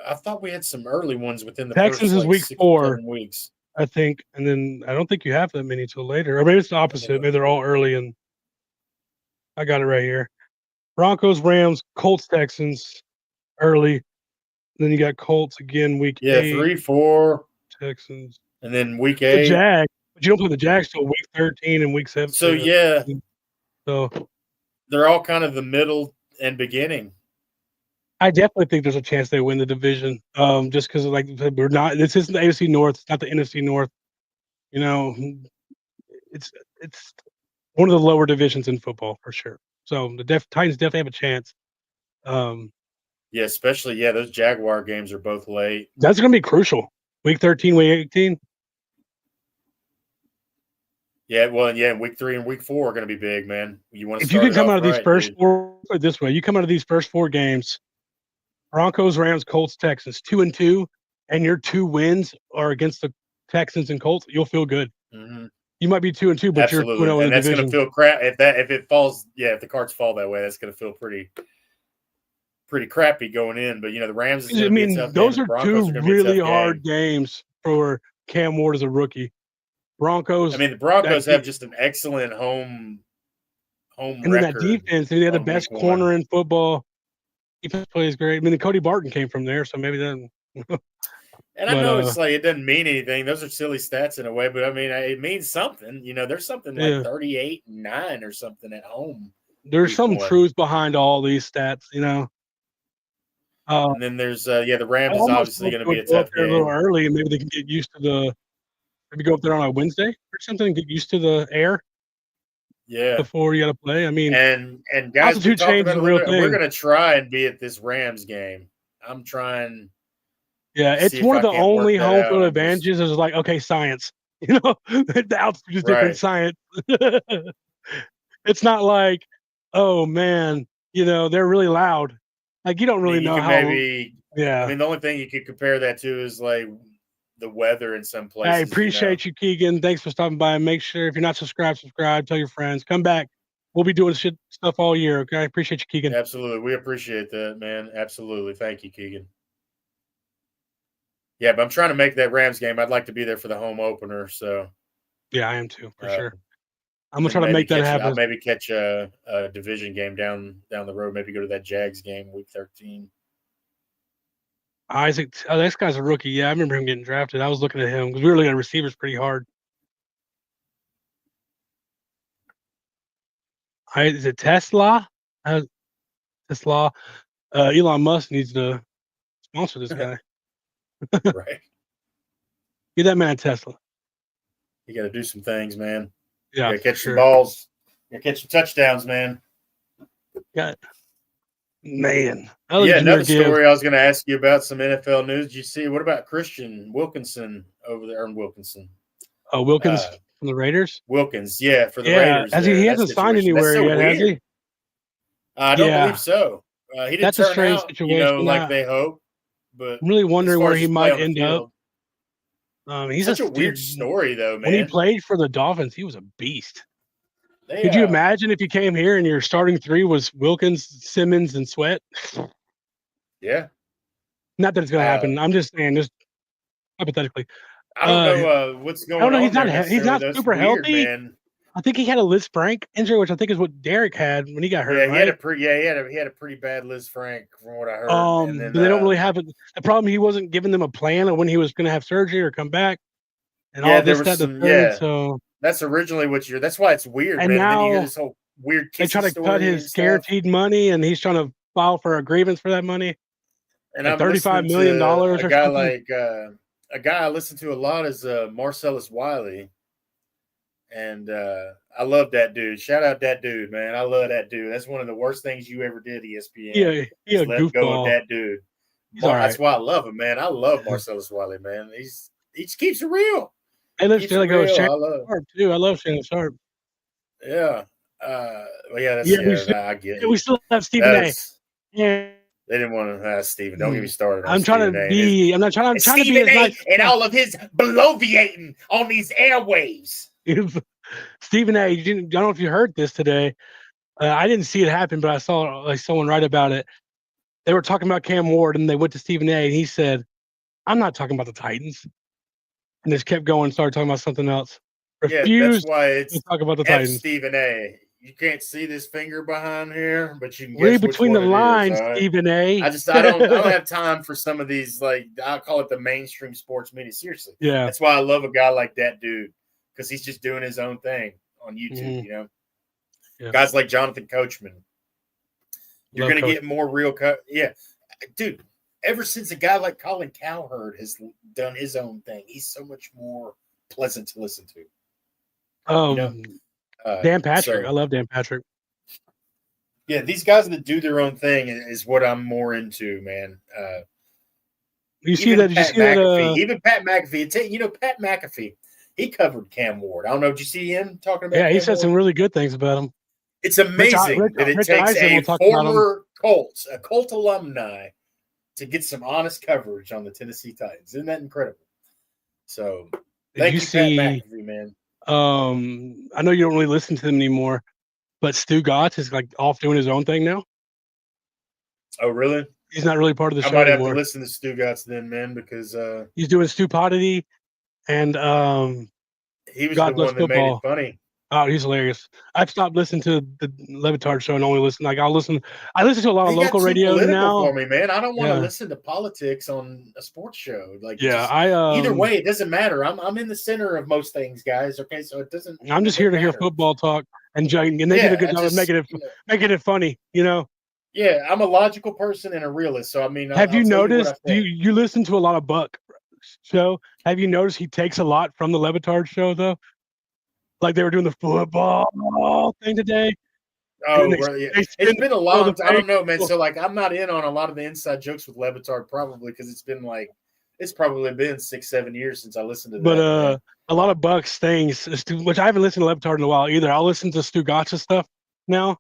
I thought we had some early ones within the Texans first, is week 4 weeks, I think, and then I don't think you have that many till later, or maybe it's the opposite. Maybe they're all early, and I got it right here. Broncos, Rams, Colts, Texans, early. Then you got Colts again week 8. 3, 4. Texans, and then week 8. The Jags, but you don't play the Jags till week 13 and week 17. So yeah, so they're all kind of the middle and beginning. I definitely think there's a chance they win the division. Just because we're not. This isn't the AFC North. It's not the NFC North. It's one of the lower divisions in football for sure. So the Titans definitely have a chance. Yeah, especially those Jaguar games are both late. That's going to be crucial. Week 13, week 18. Yeah, well, week 3 and week 4 are going to be big, man. If you can come out of these first 4, put it this way, you come out of these first 4 games, Broncos, Rams, Colts, Texans, 2-2, and your 2 wins are against the Texans and Colts, you'll feel good. Mm-hmm. You might be 2-2, but Absolutely. you're 2-0 in the that's division. Going to feel crap if it falls. Yeah, if the cards fall that way, that's going to feel pretty crappy going in. But the Rams is going to be a tough those game. are 2 are really hard games for Cam Ward as a rookie. Broncos. I mean, the Broncos have just an excellent home and record. then that defense, they had the best corner in football. Defense plays great. I mean, Cody Barton came from there, so maybe then. And I know it's like it doesn't mean anything. Those are silly stats in a way, but I mean it means something. There's something like 38-9 or something at home. There's some truth behind all these stats, and then there's the Rams is obviously going to be a tough game. A little early, and maybe they can get used to maybe go up there on a Wednesday or something and get used to the air. Yeah. Before you got to play. I mean, and guys, altitude change is a real thing. We're going to try and be at this Rams game. I'm trying. Yeah, it's one of the only home field advantages is like, okay, science. The altitude is different science. It's not like, oh man, they're really loud. Like you don't really know how. Yeah. I mean, the only thing you could compare that to is like the weather in some places. I appreciate you, Keegan. Thanks for stopping by. And make sure if you're not subscribed, subscribe. Tell your friends. Come back. We'll be doing stuff all year. Okay, I appreciate you, Keegan. Absolutely, we appreciate that, man. Absolutely, thank you, Keegan. Yeah, but I'm trying to make that Rams game. I'd like to be there for the home opener. So. Yeah, I am too, for sure. I'm gonna try to make that happen. I'll maybe catch a division game down the road. Maybe go to that Jags game, week 13. Isaac, this guy's a rookie. Yeah, I remember him getting drafted. I was looking at him because we were looking at receivers pretty hard. Is it Tesla? Tesla. Elon Musk needs to sponsor this guy. Right. Get that man a Tesla. You got to do some things, man. Yeah, you got to catch some balls. You got to catch some touchdowns, man. Man. Another story I was going to ask you about some NFL news. Did you see? What about Christian Wilkinson over there? Wilkinson. Oh, Wilkins from the Raiders? Wilkins, for the Raiders. He hasn't signed anywhere yet, has he? I don't believe so. He didn't That's a strange situation. Like they hope. But I'm really wondering where he might end up. He's such a weird story, though, man. When he played for the Dolphins, he was a beast. Could you imagine if you came here and your starting 3 was Wilkins, Simmons, and Sweat? Yeah. Not that it's going to happen. I'm just saying, just hypothetically. I don't know what's going on. He's not super healthy. Man. I think he had a Liz Frank injury, which I think is what Derek had when he got hurt. Yeah, he had a pretty bad Liz Frank from what I heard. But they don't really have it. The problem, he wasn't giving them a plan of when he was going to have surgery or come back. And all this, that, the third. So that's originally that's why it's weird, and man. Now, and then you hear this whole weird they try to cut his guaranteed money, and he's trying to file for a grievance for that money. And I'm $35 million or a guy like a guy I listen to a lot is Marcellus Wiley. And I love that dude. Shout out that dude, man. I love that dude. That's one of the worst things you ever did, ESPN. Yeah, let go of that dude. That's why I love him, man. I love Marcellus Wiley, man. He just keeps it real. And let's like go Shannon Sharp too. I love Shannon Sharp. Yeah. I get it. We still have Stephen A. Yeah. They didn't want to ask Stephen. Don't get me started. I'm trying to be as nice. And all of his bloviating on these airwaves. Stephen A. I don't know if you heard this today. I didn't see it happen, but I saw someone write about it. They were talking about Cam Ward, and they went to Stephen A. and he said, "I'm not talking about the Titans," and just kept going, and started talking about something else. Refused that's why it's to talk about the Titans. Stephen A. You can't see this finger behind here, but you can read between the lines, Stephen A. I don't have time for some of these, like I call it the mainstream sports media. Seriously, that's why I love a guy like that dude, because he's just doing his own thing on YouTube. Guys like Jonathan Coachman. You're going to get more real dude. Ever since a guy like Colin Cowherd has done his own thing, he's so much more pleasant to listen to. Dan Patrick. I love Dan Patrick. Yeah, these guys that do their own thing is what I'm more into, man. You see that? Even Pat McAfee. Pat McAfee, he covered Cam Ward. I don't know. Did you see him talking about? Yeah, he said some really good things about him. It's amazing that it takes a former Colt alumni to get some honest coverage on the Tennessee Titans. Isn't that incredible? So Did thank you you, Pat see? McAfee, man. I know you don't really listen to them anymore, but Stu Gotts is like off doing his own thing now. Oh, really? He's not really part of the show I might have anymore. to listen to Stu Gotts then, man, because he's doing Stupidity and he was God the Bless one that made it Football. funny. Oh, he's hilarious. I've stopped listening to the Le Batard show and only listen. Like I listen to a lot of local radio now. For me, man. I don't want to listen to politics on a sports show. Like, either way, it doesn't matter. I'm in the center of most things, guys. Okay, so it doesn't. I'm just here to hear football talk and they did a good job of making it funny. You know. Yeah, I'm a logical person and a realist. So I mean, have you noticed? You listen to a lot of Buck show? Have you noticed he takes a lot from the Le Batard show though? Like they were doing the football thing today. Oh, yeah. It's been a long time. I don't know, man. So, like, I'm not in on a lot of the inside jokes with Le Batard probably because it's probably been 6-7 years since I listened to that. But a lot of Buck's things, which I haven't listened to Le Batard in a while either. I'll listen to Stu Gotts' stuff now.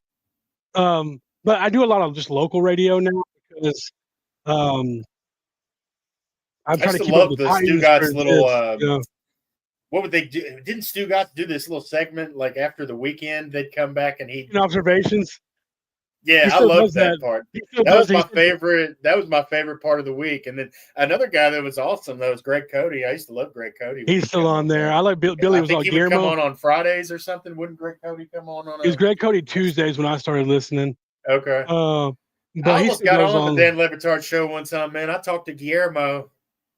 But I do a lot of just local radio now because I'm trying to keep love the Stu Gotts little. What would they do? Didn't Stu Gotts do this little segment like after the weekend? They'd come back and he'd observations. Yeah, I love that part. That was my favorite. That was my favorite part of the week. And then another guy that was awesome though was Greg Cody. I used to love Greg Cody. He's still on there. I like Billy. I was think on he would come on Fridays or something. Wouldn't Greg Cody come on? It was Greg Cody Tuesdays when I started listening. Okay. But I almost got on the Dan Le Batard show one time, man. I talked to Guillermo.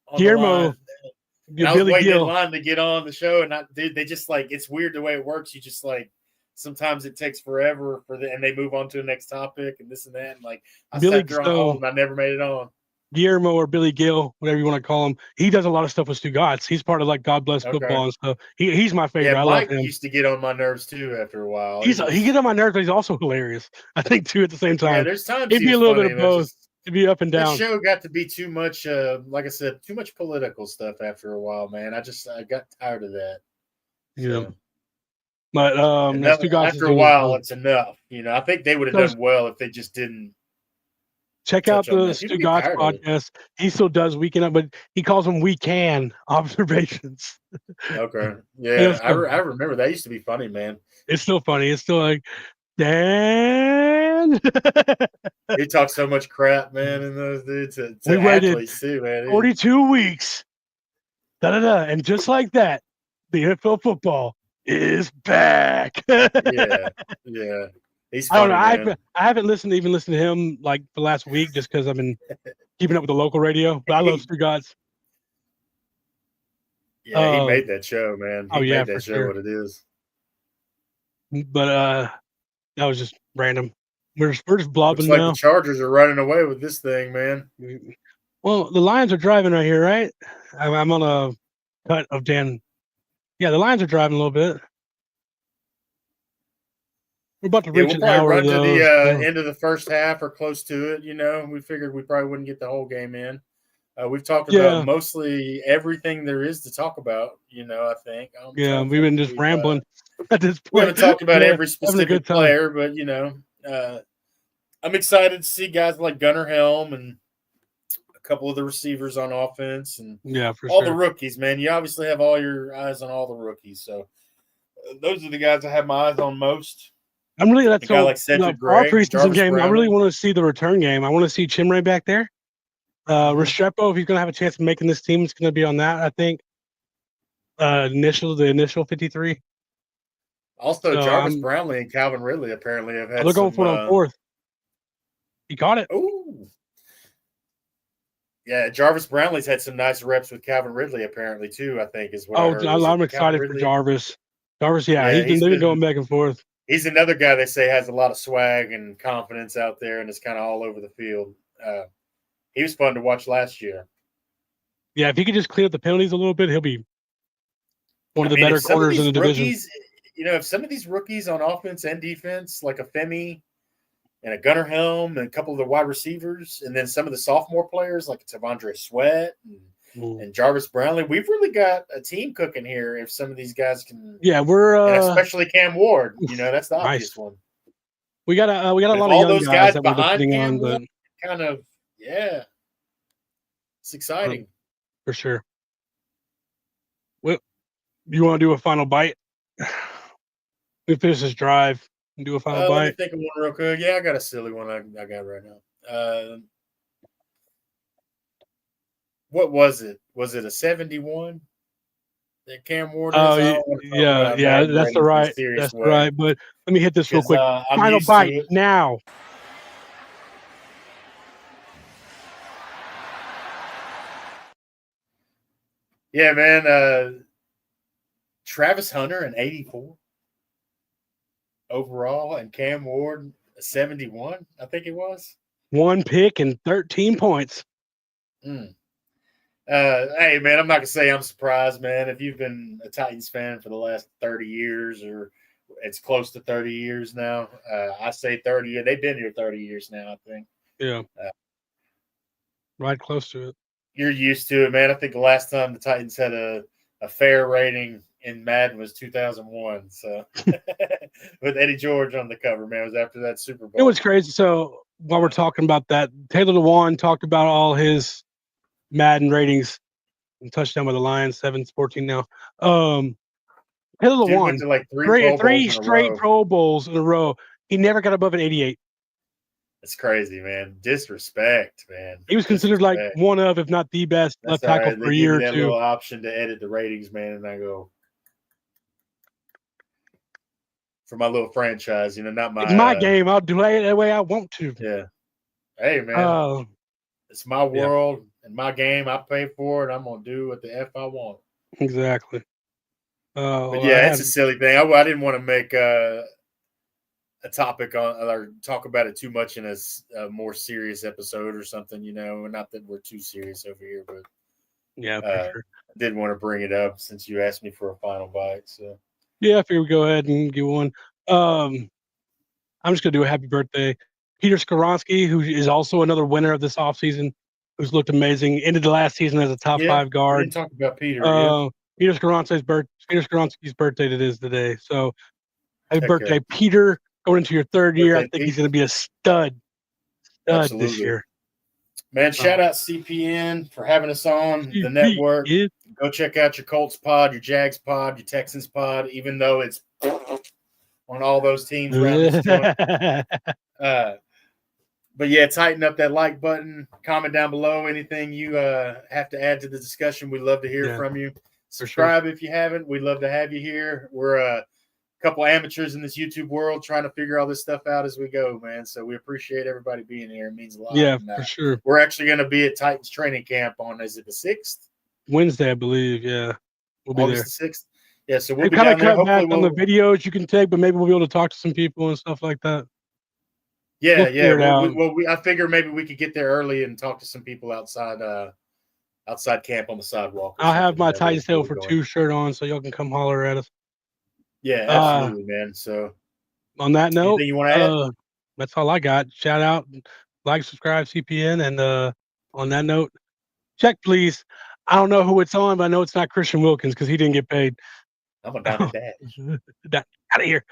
I was waiting in line to get on the show, and they just like it's weird the way it works. You just like sometimes it takes forever and they move on to the next topic and this and that. And like I sat there on hold and I never made it on. Guillermo or Billy Gill, whatever you want to call him, he does a lot of stuff with Stu Gotts. He's part of like God Bless Football and stuff. He's my favorite. Yeah, I Mike love him. Used to get on my nerves too after a while. He gets on my nerves, but he's also hilarious. I think too at the same time. Yeah, there's times it'd be a little bit of both. It'd be up and down. The show got to be too much, like I said, too much political stuff after a while, man. I got tired of that. Yeah. So. But after a while, it's enough. You know, I think they would have done well if they just didn't. Check out the Stu Gotts podcast. He still does weekend up, but he calls them weekend observations. Okay. Yeah, I remember that used to be funny, man. It's still funny. It's still like, Dan. He talks so much crap, man, in those dudes. We waited too, man. 42 weeks. And just like that, the NFL football is back. Yeah. He's funny, I don't know. I haven't listened to him like the last week just because I've been keeping up with the local radio. But I love Stu Gotts. Yeah, he made that show, man. He made that show what it is. But that was just random. We're just blobbing now. The Chargers are running away with this thing, man. Well, the Lions are driving right here, right? I'm on a cut of Dan. Yeah, the Lions are driving a little bit. We're about to reach an hour. Run to the end of the first half or close to it. You know, we figured we probably wouldn't get the whole game in. We've talked about mostly everything there is to talk about. You know, I think. We've been just rambling at this point. We haven't talked about every specific player, but you know, I'm excited to see guys like Gunnar Helm and a couple of the receivers on offense and all the rookies. Man, you obviously have all your eyes on all the rookies, so those are the guys I have my eyes on most. preseason game. I really want to see the return game. I want to see Chimray back there. Restrepo, if he's going to have a chance of making this team, it's going to be on that. I think the initial 53. Also, Jarvis Brownlee and Calvin Ridley apparently have had. They're going for it on fourth. He caught it. Ooh. Yeah, Jarvis Brownlee's had some nice reps with Calvin Ridley apparently too. I think is what. I'm excited for Jarvis. Jarvis, he's been going back and forth. He's another guy they say has a lot of swag and confidence out there, and is kind of all over the field. He was fun to watch last year. Yeah, if he could just clean up the penalties a little bit, he'll be one of the better corners in the division. You know, if some of these rookies on offense and defense, like a Femi and a Gunnar Helm and a couple of the wide receivers, and then some of the sophomore players like T'Vondre Sweat and Jarvis Brownlee, we've really got a team cooking here. If some of these guys can, and especially Cam Ward, you know, that's the obvious one. We got a lot of young guys that we're depending on, but kind of, It's exciting. For sure. Well, you want to do a final bite? We finish this drive and do a final Let me bite. think of one real quick. Yeah, I got a silly one I got right now. What was it? Was it a 71 that Cam Ward is? Oh, I don't want to talk yeah, about yeah, Madden that's the ratings in a right, serious that's the way right. But let me hit this real because quick. I'm Final used to bite it. now. Yeah, man. Travis Hunter, an 84 overall, and Cam Ward, a 71, I think it was. 1 pick and 13 points. Hey, man, I'm not going to say I'm surprised, man. If you've been a Titans fan for the last 30 years or it's close to 30 years now, I say 30. They've been here 30 years now, I think. Yeah. Right close to it. You're used to it, man. I think the last time the Titans had a fair rating in Madden was 2001. So with Eddie George on the cover, man, it was after that Super Bowl. It was crazy. So while we're talking about that, Taylor Lewan talked about all his Madden ratings and touchdown with the Lions, 7-14 now. Taylor Dude went Lewan, to like three straight Pro Bowls in a row. He never got above an 88. It's crazy, man. Disrespect, man. He was considered like one of, if not the best, left tackle for a year or two. They give you that little option to edit the ratings, man, and I go for my little franchise, not my. It's my game. I'll do it the way I want to. Yeah. Hey, man. It's my world and my game. I pay for it. I'm gonna do what the F I want. Exactly. But yeah, it's a silly thing. I didn't want to make a topic on or talk about it too much in a more serious episode or something, not that we're too serious over here, but for sure. I did want to bring it up since you asked me for a final bite. So yeah, I figured we go ahead and give one. I'm just gonna do a happy birthday. Peter Skoronski, who is also another winner of this offseason, who's looked amazing, ended the last season as a top 5 guard. We didn't talk about Peter. Peter Skoronski's birthday it is today. So happy birthday, Peter. Going into your third year, I think he's going to be a stud this year. Man, shout out CPN for having us on the network. Go check out your Colts pod, your Jags pod, your Texans pod, even though it's on all those teams around this joint. But yeah, tighten up that like button. Comment down below anything you have to add to the discussion. We'd love to hear from you. Subscribe if you haven't. We'd love to have you here. We're a couple amateurs in this YouTube world trying to figure all this stuff out as we go, man. So we appreciate everybody being here. It means a lot. Yeah, for sure. We're actually going to be at Titans training camp on, is it the 6th? Wednesday, I believe. Yeah. We'll be August there. The 6th. Yeah, so we'll be kind down of there. cut back on the videos you can take, but maybe we'll be able to talk to some people and stuff like that. Yeah, I figure maybe we could get there early and talk to some people outside camp on the sidewalk. I'll have my Titans Tale for 2 shirt on, so y'all can come holler at us. Yeah, absolutely, man. So on that note, you want to add? That's all I got. Shout out, like, subscribe, CPN, and on that note, check please. I don't know who it's on, but I know it's not Christian Wilkins because he didn't get paid. I'm a Donnie Dash. Out of here.